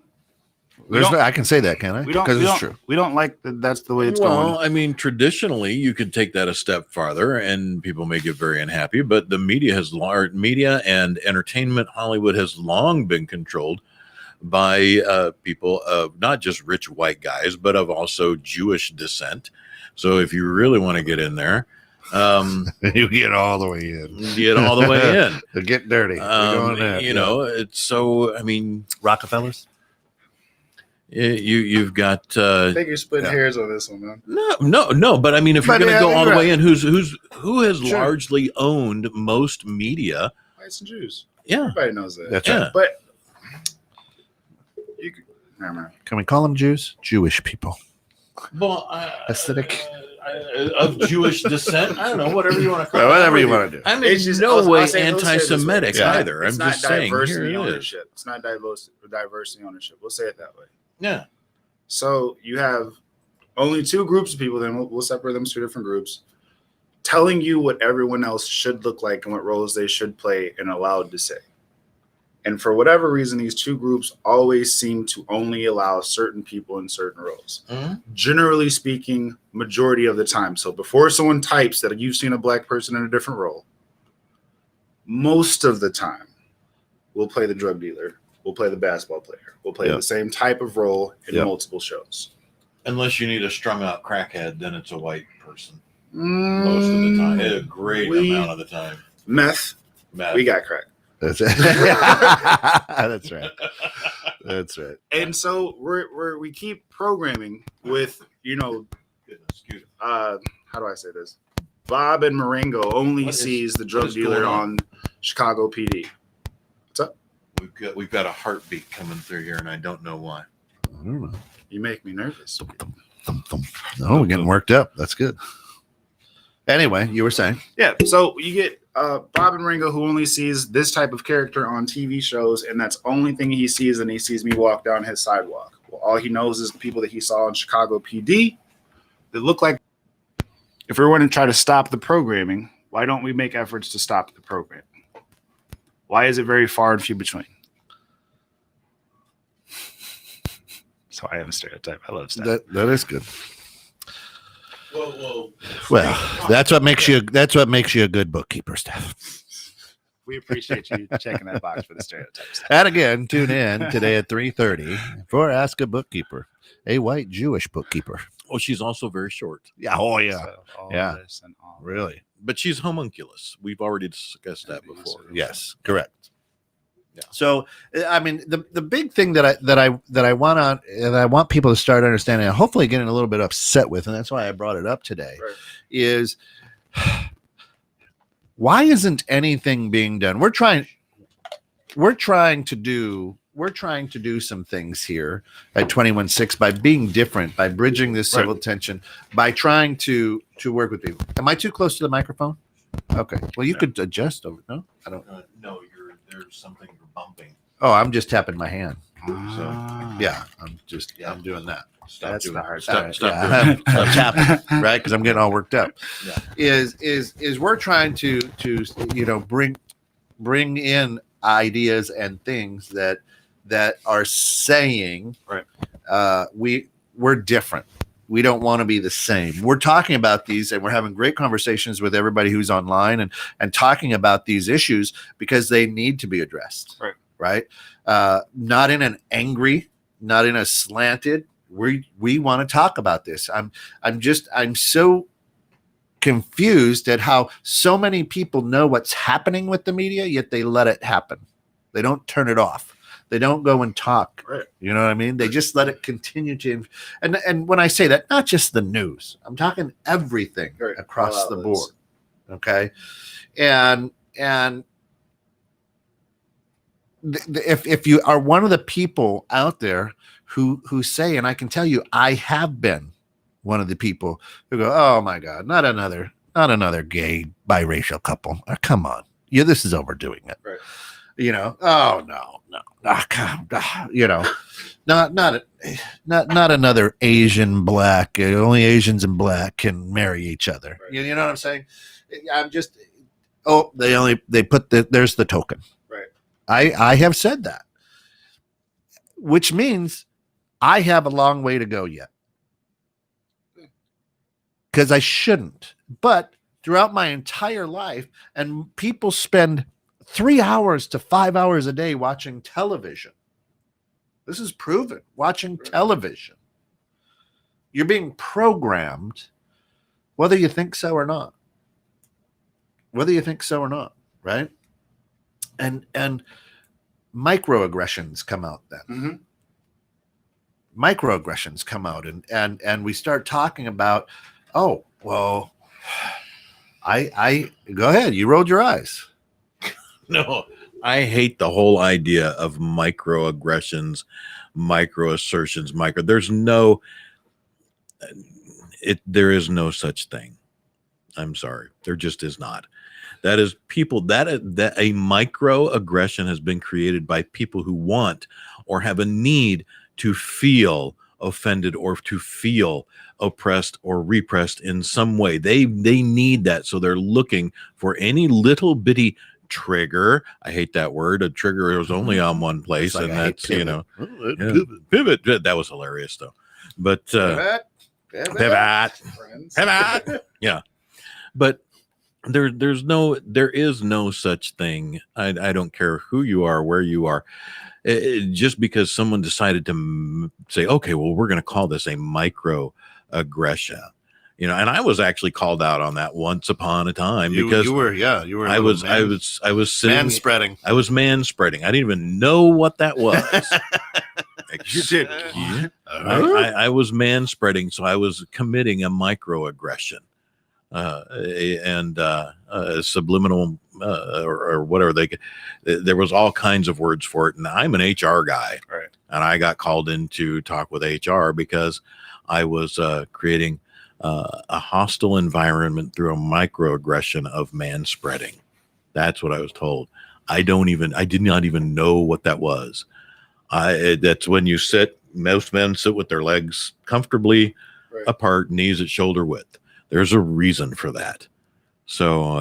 C: I can say that, can I? Because it's true.
B: We don't like that. That's the way it's
A: Well,
B: going.
A: I mean, traditionally, you could take that a step farther, and people may get very unhappy. But the media and entertainment, Hollywood has long been controlled by people of not just rich white guys, but of also Jewish descent. So, if you really want to get in there,
C: You get all the way in.
A: get all the way in.
C: Get dirty. We're going there.
A: It's so. I mean,
C: Rockefellers.
A: you've got.
B: I think you're splitting hairs on this one, man.
A: No. But I mean, if you're
C: But,
A: going to go all the
C: right.
A: way in, who has
C: Sure.
A: largely owned most media?
B: Whites and Jews.
A: Yeah,
B: Everybody knows that.
C: That's
A: yeah.
C: right.
B: But you could, never mind.
C: Can we call them Jews? Jewish people.
A: Well,
C: Acidic.
A: Of Jewish descent. I don't know, whatever you want to call it.
C: Whatever you want to do.
A: I'm
B: It's
A: in
B: just-
A: no
B: I'll
A: way
B: say- let's say it this way.
A: anti-Semitic
B: It's not-
A: either.
B: it's
A: I'm
B: not
A: just saying, here
B: diversity
A: it is.
B: ownership. It's not diversity ownership. We'll say it that way.
A: Yeah.
B: So you have only two groups of people, then we'll separate them to two different groups, telling you what everyone else should look like and what roles they should play and allowed to say. And for whatever reason, these two groups always seem to only allow certain people in certain roles.
A: Mhm.
B: Generally speaking, majority of the time. So before someone types that you've seen a black person in a different role, most of the time, we'll play the drug dealer, we'll play the basketball player, we'll play
C: Yep.
B: the same type of role in
C: Yep.
B: multiple shows.
A: Unless you need a strung-out crackhead, then it's a white person. Most of the time, a great amount of the time.
B: Meth,
A: Matt.
B: we got crack.
C: That's it. That's right. That's right.
B: And so we keep programming with,
A: Goodness, excuse me.
B: how do I say this? Bob and Marengo only
A: What is-
B: sees the
A: what
B: drug
A: is
B: dealer
A: going
B: on Chicago PD.
A: We've got a heartbeat coming through here, and I don't know why.
C: I don't know.
B: You make me nervous.
C: Thump, thump. Oh, we're getting worked up. That's good. Anyway, you were saying.
B: Yeah, so you get Bob and Ringo, who only sees this type of character on TV shows, and that's the only thing he sees, and he sees me walk down his sidewalk. Well, all he knows is the people that he saw in Chicago PD that look like. If we want to try to stop the programming, why don't we make efforts to stop the programming? Why is it very far and few between? So I am a stereotype. I love stuff.
C: That is good.
A: Whoa.
C: Well, that's what makes you a good bookkeeper, Steph.
B: We appreciate you checking that box for the stereotypes.
C: And again, tune in today at 3:30 for Ask a Bookkeeper, a white Jewish bookkeeper.
A: Oh, she's also very short,
C: Yeah. Oh, yeah.
B: So all
C: Yeah.
B: this and all
C: Really?
A: but she's homunculus. We've already discussed that before.
C: Yes. Correct.
A: Yeah.
C: So I mean, the big thing that I want people to start understanding, and hopefully getting a little bit upset with, and that's why I brought it up today,
B: Right.
C: is why isn't anything being done? We're trying to do some things here at 21.6 by being different, by bridging this civil tension, by trying to work with people. Am I too close to the microphone? Okay. Well, you could adjust over. No, I don't.
A: No, there's something you're bumping.
C: Oh, I'm just tapping my hand.
B: Ah.
C: Yeah, I'm doing that.
A: Stop
B: That's
A: doing
B: the
A: it.
B: hard
A: Stop,
B: part.
A: stop
C: Yeah,
A: doing it.
C: I'm tapping, right? Because I'm getting all worked up.
A: Yeah.
C: Is we're trying to bring in ideas and things that are saying,
B: Right.
C: We're different. We don't want to be the same. We're talking about these, and we're having great conversations with everybody who's online and talking about these issues because they need to be addressed.
B: Right.
C: Not in an angry, not in a slanted. We want to talk about this. I'm so confused at how so many people know what's happening with the media, yet they let it happen. They don't turn it off. They don't go and talk.
B: Right.
C: You know what I mean? They just let it continue to. And when I say that, not just the news, I'm talking everything
B: Right.
C: across
B: All
C: the
B: outlets.
C: board. Okay. And if you are one of the people out there who say, and I can tell you, I have been one of the people who go, oh my God, not another gay biracial couple. Come on. Yeah, this is overdoing it.
B: Right.
C: Oh no. Not another Asian black. Only Asians and black can marry each other.
B: Right.
C: You know what I'm saying? I'm just. Oh, they put there's the token.
B: Right.
C: I have said that, which means I have a long way to go yet, because I shouldn't. But throughout my entire life, and people spend 3 hours to 5 hours a day watching television. This is proven. Watching television. You're being programmed, whether you think so or not. Right? And microaggressions come out then.
B: Mm-hmm.
C: Microaggressions come out and we start talking about, oh, well, I go ahead. You rolled your eyes.
A: No, I hate the whole idea of microaggressions, micro assertions, there is no such thing. I'm sorry. There just is not. That is people that a microaggression has been created by people who want or have a need to feel offended or to feel oppressed or repressed in some way. They need that. So they're looking for any little bitty trigger. I hate that word. A trigger is only on one place,
C: Like
A: and
C: I hate
A: that's
C: pivot.
A: pivot. That was hilarious though. But pivot. Yeah. But there is no such thing. I don't care who you are, where you are. Just because someone decided to say, okay, well, we're going to call this a microaggression. And I was actually called out on that once upon a time because
C: you were.
A: I was sitting,
C: man spreading.
A: I was man spreading. I didn't even know what that was.
B: You did.
A: Yeah. I was man spreading, so I was committing a microaggression, and subliminal or whatever there was all kinds of words for it. And I'm an HR guy,
B: Right.
A: and I got called in to talk with HR because I was creating a hostile environment through a microaggression of man spreading. That's what I was told. I did not even know what that was. That's when you sit. Most men sit with their legs comfortably apart, knees at shoulder width. There's a reason for that. So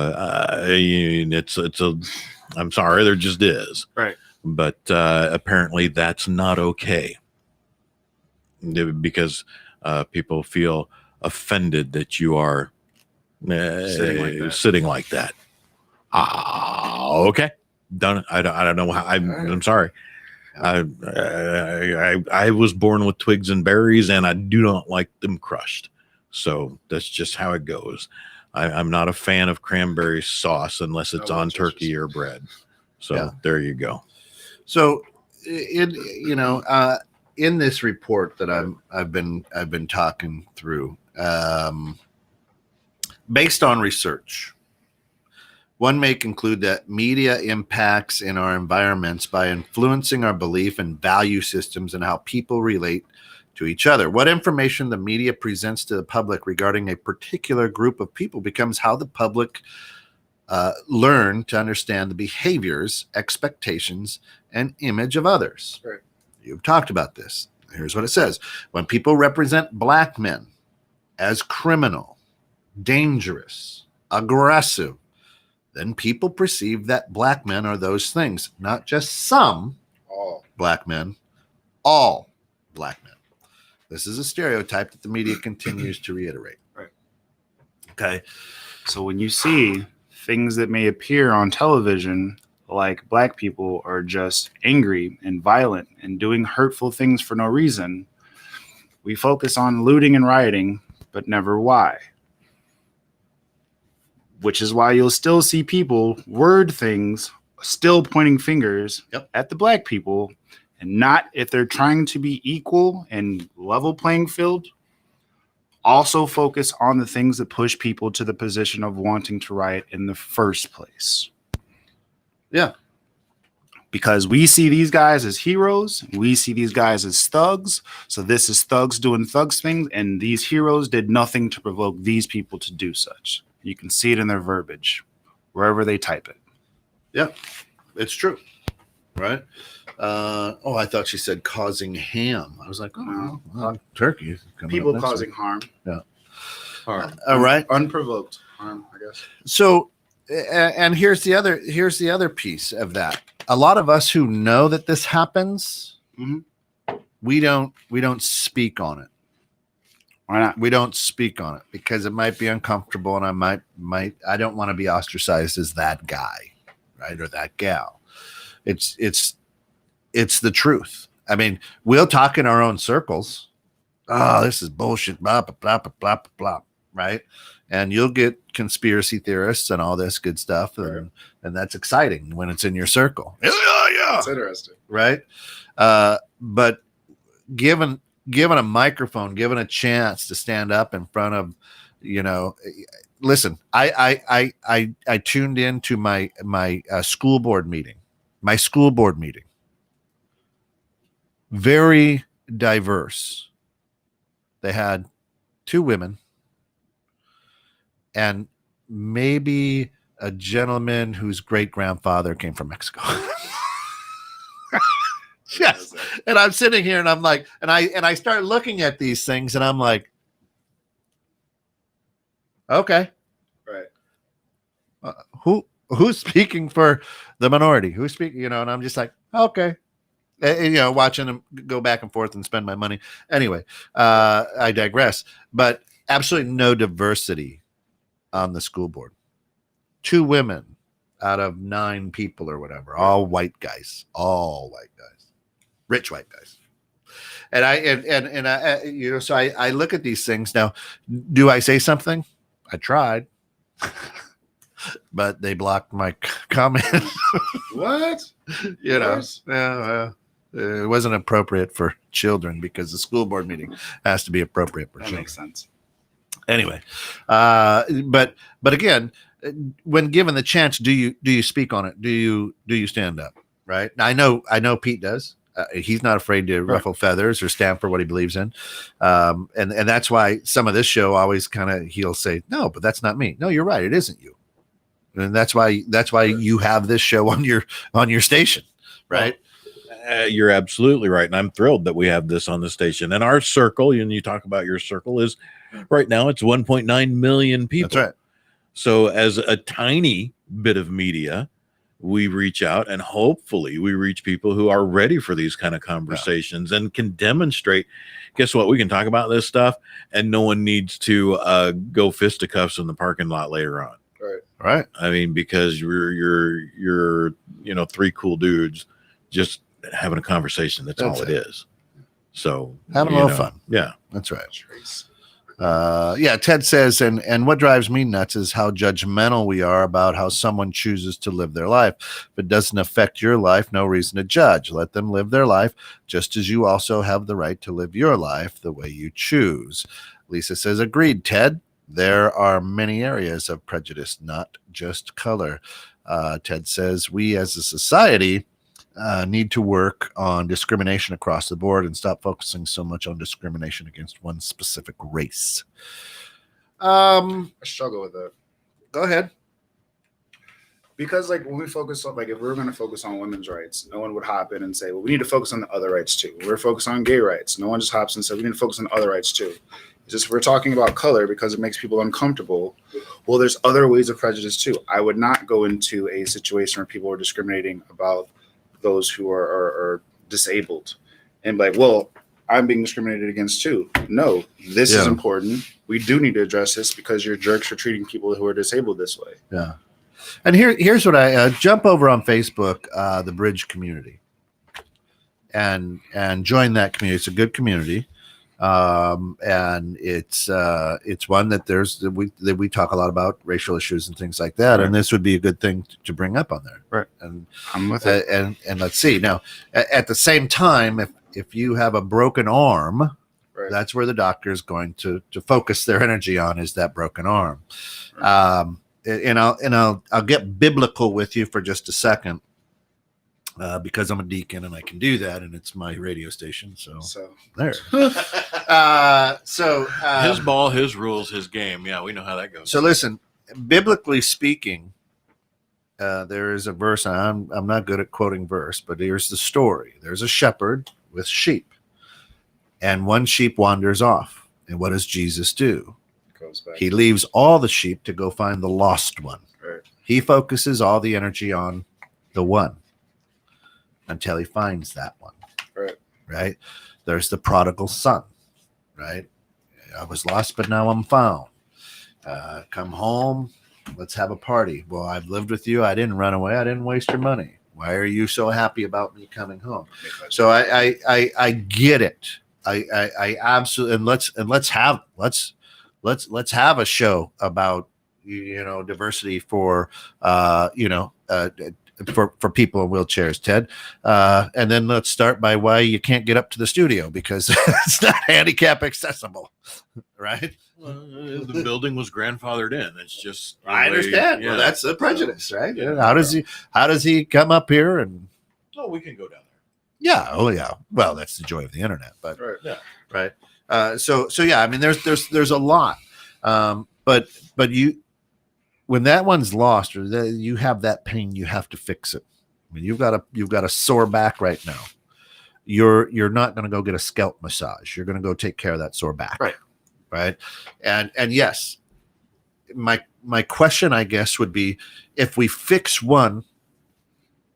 A: I'm sorry, there just is.
B: Right.
A: But apparently that's not okay because people feel offended that you are sitting like that. Okay. Done. I don't know how. I'm sorry. I was born with twigs and berries, and I do not like them crushed. So that's just how it goes. I'm not a fan of cranberry sauce unless it's on turkey or bread. So there you go.
C: So, in this report that I've been talking through, based on research, one may conclude that media impacts in our environments by influencing our belief and value systems and how people relate to each other. What information the media presents to the public regarding a particular group of people becomes how the public learn to understand the behaviors, expectations, and image of others.
B: Right.
C: You've talked about this. Here's what it says. When people represent black men as criminal, dangerous, aggressive, then people perceive that black men are those things, not just some black men, all black men. This is a stereotype that the media continues to reiterate.
B: Right.
C: Okay.
B: So when you see things that may appear on television, like black people are just angry and violent and doing hurtful things for no reason, we focus on looting and rioting, but never why. Which is why you'll still see people word things, still pointing fingers at the black people, and not if they're trying to be equal and level playing field. Also focus on the things that push people to the position of wanting to riot in the first place.
C: Yeah.
B: Because we see these guys as heroes. We see these guys as thugs. So this is thugs doing thugs things. And these heroes did nothing to provoke these people to do such. You can see it in their verbiage, wherever they type it.
C: Yeah, it's true. Right. I thought she said causing ham. I was like, turkey.
B: People causing harm.
C: Yeah.
B: Harm.
C: All right.
B: Unprovoked harm, I guess.
C: So, and here's the other piece of that. A lot of us who know that this happens, we don't speak on it.
B: Why not?
C: We don't speak on it because it might be uncomfortable, and I don't want to be ostracized as that guy, right, or that gal. It's the truth. I mean, we'll talk in our own circles. Oh, this is bullshit. Blah blah blah blah blah blah. Right, and you'll get conspiracy theorists and all this good stuff, and that's exciting when it's in your circle. Yeah,
B: it's interesting,
C: right? But given a microphone, given a chance to stand up in front of, listen, I tuned into my school board meeting, very diverse. They had 2 women and maybe a gentleman whose great grandfather came from Mexico. Yes. And I'm sitting here and I'm like, and I start looking at these things and I'm like, okay.
B: Right.
C: Who's speaking for the minority? Who's speaking, and I'm just like, okay. And, watching them go back and forth and spend my money. Anyway, I digress, but absolutely no diversity on the school board. 2 women out of 9 people or whatever, all white guys, rich white guys. And I so I look at these things now. Do I say something? I tried, but they blocked my comment.
B: What?
C: It wasn't appropriate for children because the school board meeting has to be appropriate for
B: that
C: children.
B: Makes sense.
C: Anyway, but again, when given the chance, do you speak on it? Do you stand up? Right? I know Pete does. He's not afraid to ruffle feathers or stand for what he believes in, and that's why some of this show always he'll say, no, but that's not me. No, you're right, it isn't you, and that's why you have this show on your station, right?
A: You're absolutely right, and I'm thrilled that we have this on the station. And our circle, and you talk about your circle, is right now it's 1.9 million people.
C: That's right.
A: So as a tiny bit of media, we reach out and hopefully we reach people who are ready for these kind of conversations and can demonstrate. Guess what? We can talk about this stuff and no one needs to go fisticuffs in the parking lot later on.
C: Right.
A: I mean, because you're 3 cool dudes just having a conversation. That's all it is. So
C: having a little fun.
A: Yeah,
C: that's right. Yeah, Ted says, and what drives me nuts is how judgmental we are about how someone chooses to live their life. If it doesn't affect your life, no reason to judge. Let them live their life, just as you also have the right to live your life the way you choose. Lisa says, agreed, Ted. There are many areas of prejudice, not just color. Ted says, we as a society need to work on discrimination across the board and stop focusing so much on discrimination against one specific race.
B: I struggle with that
C: Go ahead.
B: because, like, when we focus on, like, if we were going to focus on women's rights, no one would hop in and say, well, we need to focus on the other rights too. We're focused on gay rights. No one just hops in and says, we need to focus on other rights too. It's just we're talking about color because it makes people uncomfortable. Well, there's other ways of prejudice too. I would not go into a situation where people are discriminating about those who are disabled and be like, well, I'm being discriminated against too. No, this is important. We do need to address this because you're jerks for treating people who are disabled this way.
C: Yeah. And here's what I jump over on Facebook, the Bridge community, and join that community. It's a good community, and it's one that we talk a lot about racial issues and things like that. Right. And this would be a good thing to bring up on there.
B: Right.
C: And
B: I'm with it.
C: And let's see now. At the same time, if you have a broken arm, right, that's where the doctor is going to focus their energy on, is that broken arm. Right. And I'll get biblical with you for just a second, because I'm a deacon and I can do that, and it's my radio station. So there.
A: His ball, his rules, his game. Yeah, we know how that goes.
C: So listen, biblically speaking, there is a verse. I'm not good at quoting verse, but here's the story. There's a shepherd with sheep, and one sheep wanders off. And what does Jesus do? He leaves all the sheep to go find the lost one.
B: Right.
C: He focuses all the energy on the one until he finds that one.
B: Right.
C: Right. There's the prodigal son. Right. I was lost, but now I'm found. Come home. Let's have a party. Well, I've lived with you. I didn't run away. I didn't waste your money. Why are you so happy about me coming home? So I get it. I absolutely, and let's have a show about, diversity for for people in wheelchairs, Ted. And then let's start by why you can't get up to the studio, because it's not handicap accessible, right?
A: Well, the building was grandfathered in. It's just
C: I understand. Yeah. Well, that's the prejudice, right? Yeah. How does he come up here and?
A: Oh, we can go down there.
C: Yeah. Oh, yeah. Well, that's the joy of the internet. But
B: right.
A: Yeah.
C: Right. So yeah. I mean, there's a lot. But you, when that one's lost, or you have that pain, you have to fix it. I mean, you've got a sore back right now. You're not going to go get a scalp massage. You're going to go take care of that sore back. Right. And yes, my question, I guess, would be, if we fix one,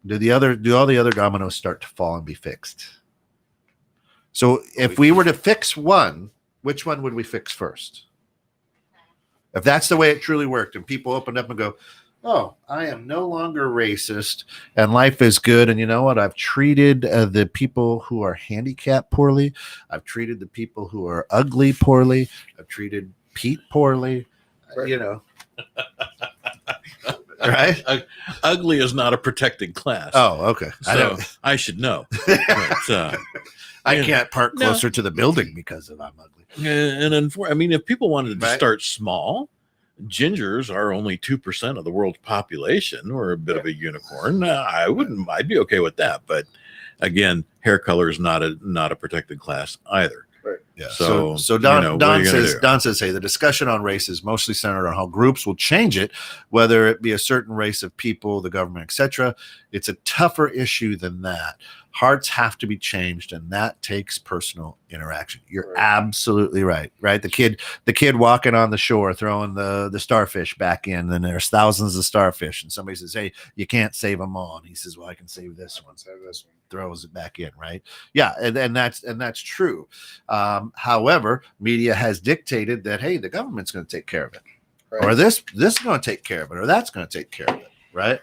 C: do all the other dominoes start to fall and be fixed? So if we were to fix one, which one would we fix first? If that's the way it truly worked, and people opened up and go, oh, I am no longer racist and life is good. And you know what? I've treated the people who are handicapped poorly. I've treated the people who are ugly poorly. I've treated Pete poorly,
B: Right.
C: Right?
A: Ugly is not a protected class.
C: Oh, okay.
A: So I should know. But,
C: I can't park closer to the building because I'm ugly.
A: If people wanted to
C: Right.
A: start small, gingers are only 2% of the world's population. We're a bit of a unicorn. I'd be okay with that. But again, hair color is not a protected class either.
B: Right.
C: Yeah.
A: So
C: Don says, hey, the discussion on race is mostly centered on how groups will change it, whether it be a certain race of people, the government, etc. It's a tougher issue than that. Hearts have to be changed, and that takes personal interaction. You're absolutely right. Right. The kid walking on the shore throwing the starfish back in, and there's thousands of starfish, and somebody says, hey, you can't save them all. And he says, well, I can save this one. Throws it back in, right? Yeah, and that's true. However, media has dictated that, hey, the government's going to take care of it, right, or this is going to take care of it, or that's going to take care of it, right?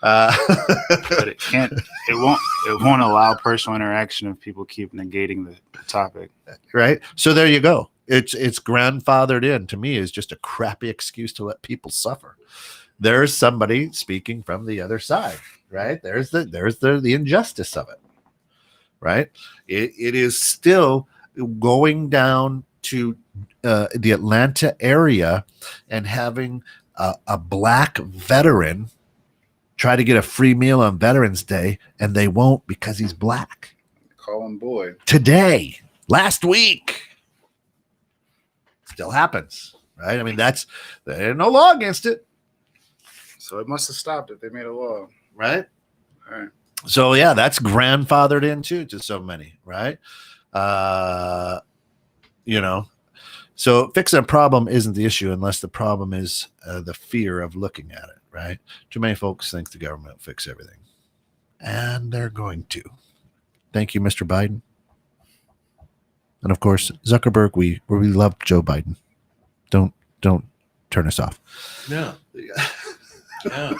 B: But it won't allow personal interaction if people keep negating the topic.
C: Right. So there you go. It's grandfathered in. To me, is just a crappy excuse to let people suffer. There's somebody speaking from the other side, right? There's the injustice of it, right? It is still going down to the Atlanta area and having a black veteran try to get a free meal on Veterans Day, and they won't because he's black.
B: Call him boy.
C: Today, last week, still happens, right? I mean, there's no law against it,
B: So it must have stopped if they made a law.
C: right?
B: All right.
C: So yeah, that's grandfathered into to so many, right? So fixing a problem isn't the issue unless the problem is the fear of looking at it, right? Too many folks think the government will fix everything, and they're going to. Thank you, Mr. Biden, and of course Zuckerberg. We love Joe Biden. Don't turn us off.
A: Yeah. Yeah.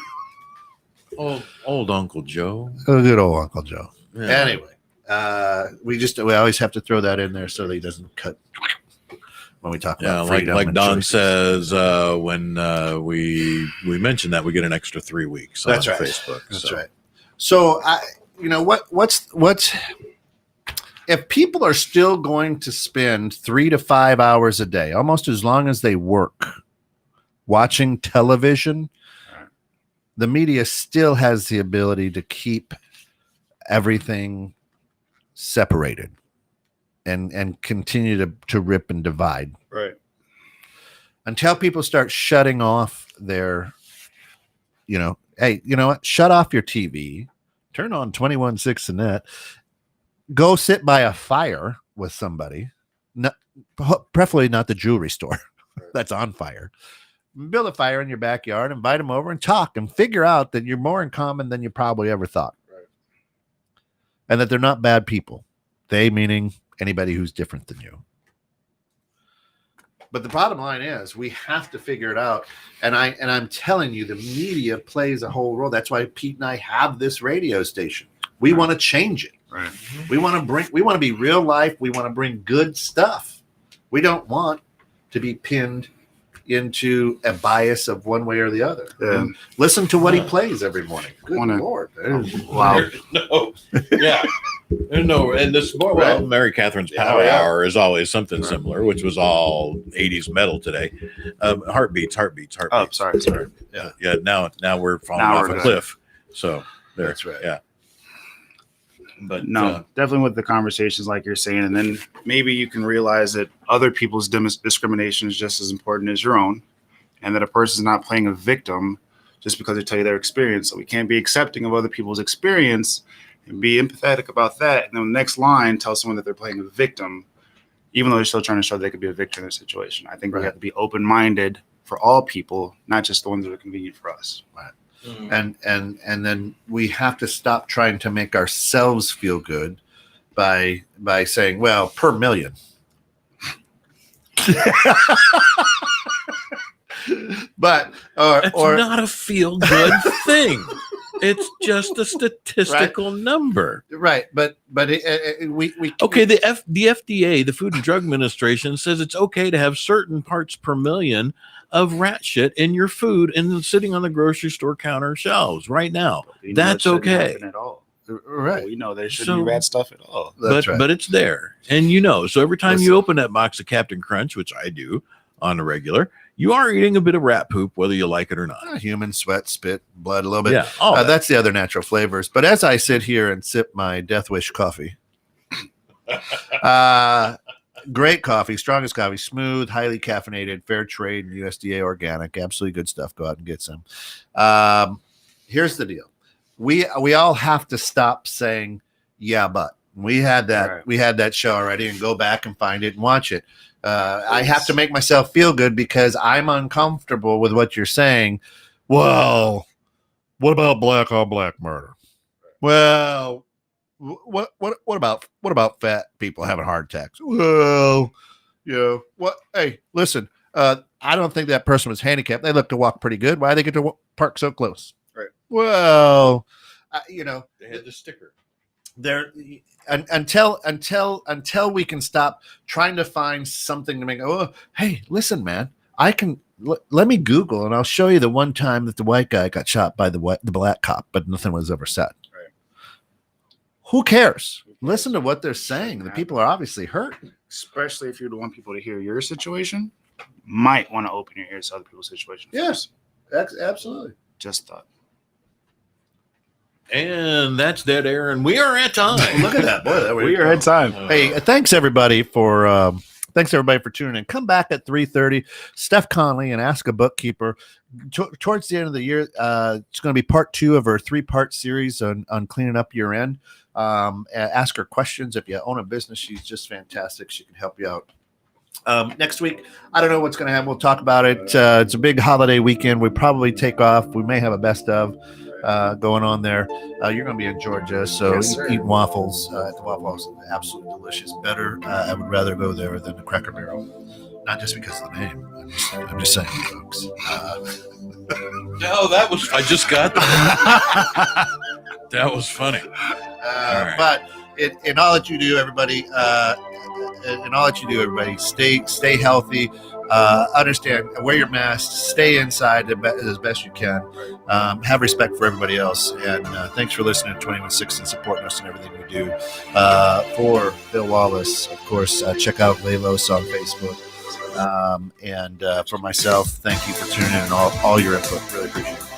A: Old Uncle Joe.
C: Oh, good old Uncle Joe.
A: Yeah.
C: Anyway, we always have to throw that in there so that he doesn't cut when we talk
A: Yeah,
C: about
A: like
C: freedom and
A: Don
C: choices.
A: says, when we mention that, we get an extra 3 weeks
C: That's
A: on
C: right.
A: Facebook.
C: That's
A: so.
C: right. So what's if people are still going to spend 3 to 5 hours a day, almost as long as they work, watching television, the media still has the ability to keep everything separated and continue to rip and divide.
B: Right.
C: Until people start shutting off their, hey, you know what? Shut off your TV, turn on 21.6 The Net, go sit by a fire with somebody, preferably not the jewelry store that's on fire. Build a fire in your backyard, invite them over and talk and figure out that you're more in common than you probably ever thought.
B: Right.
C: And that they're not bad people. They meaning anybody who's different than you. But the bottom line is we have to figure it out. And I'm telling you, the media plays a whole role. That's why Pete and I have this radio station. We want to change it.
B: Right.
C: We want to be real life. We want to bring good stuff. We don't want to be pinned into a bias of one way or the other.
B: Yeah.
C: And listen to what he plays every morning. Good Lord.
B: Wow.
A: No. Yeah. No, and this
C: Right.
A: Mary Catherine's Power
C: Yeah.
A: Hour is always something
B: Right.
A: similar, which was all 80s metal today. Heartbeats.
B: Oh, sorry.
A: Yeah. Now we're falling
B: Now
A: off
B: we're
A: a
B: good.
A: cliff. So there.
C: That's right.
A: Yeah. But
B: No, definitely with the conversations like you're saying, and then maybe you can realize that other people's discrimination is just as important as your own, and that a person's not playing a victim just because they tell you their experience. So we can't be accepting of other people's experience and be empathetic about that. And then the next line tells someone that they're playing a victim, even though they're still trying to show they could be a victim in their situation. I think we have to be open-minded for all people, not just the ones that are convenient for us.
C: And then we have to stop trying to make ourselves feel good by saying, well, per million. But
A: it's
C: or
A: not a feel good thing. It's just a statistical number.
C: right, but we
A: Okay, the FDA, the Food and Drug Administration, says it's okay to have certain parts per million of rat shit in your food and sitting on the grocery store counter shelves right now.
B: We know
A: That's
B: it shouldn't
A: okay.
B: happen at all.
C: right.
B: We know there shouldn't
A: So-
B: be rat stuff at all.
C: That's right.
A: But it's there. And so every time
C: Listen.
A: you open that box of Captain Crunch, which I do on a regular, you are eating a bit of rat poop, whether you like it or not.
C: Human sweat, spit, blood, a little bit.
A: Yeah. Oh,
C: That's the other natural flavors. But as I sit here and sip my Death Wish coffee, great coffee, strongest coffee, smooth, highly caffeinated, fair trade, and USDA organic. Absolutely good stuff. Go out and get some. Here's the deal: we all have to stop saying "yeah, but." We had that.
B: Right.
C: We had that show already, and go back and find it and watch it. I have to make myself feel good because I'm uncomfortable with what you're saying. Well, what about black on black murder? Well, what about fat people having heart attacks? Well, what? Hey, listen. I don't think that person was handicapped. They look to walk pretty good. Why they get to park so close?
B: Right.
C: Well,
A: they had the sticker.
C: there until we can stop trying to find something to make. Oh, hey, listen, man, I can. Let me Google and I'll show you the one time that the white guy got shot by the black cop, but nothing was ever said.
B: Right.
C: Who cares? Listen to what they're saying. The people are obviously hurt.
B: Especially if you want people to hear your situation, might want to open your ears to other people's situation.
C: Yes, absolutely.
B: Just thought.
A: And that's dead air, and we are at time.
C: Look at that, boy.
B: We are at time.
C: Hey, thanks everybody for tuning in. Come back at 3:30. Steph Conley and Ask a Bookkeeper. Towards the end of the year, it's going to be part 2 of our 3-part series on cleaning up your end. Ask her questions. If you own a business, she's just fantastic. She can help you out. Next week, I don't know what's going to happen. We'll talk about it. It's a big holiday weekend. We probably take off. We may have a best of going on there. You're going to be in Georgia, so
B: Yes, sir.
C: eat waffles at the Waffle House. Absolutely delicious. Better. I would rather go there than the Cracker Barrel. Not just because of the name. I'm just saying, folks.
A: No, that was. I just got that. That was funny. Right.
C: But in all that you do, everybody, stay healthy. Understand, wear your mask, stay inside as best you can. Have respect for everybody else. And thanks for listening to 21.6 and supporting us in everything we do. For Bill Wallace, of course, check out Laylos on Facebook. And for myself, thank you for tuning in and all your input. Really appreciate it.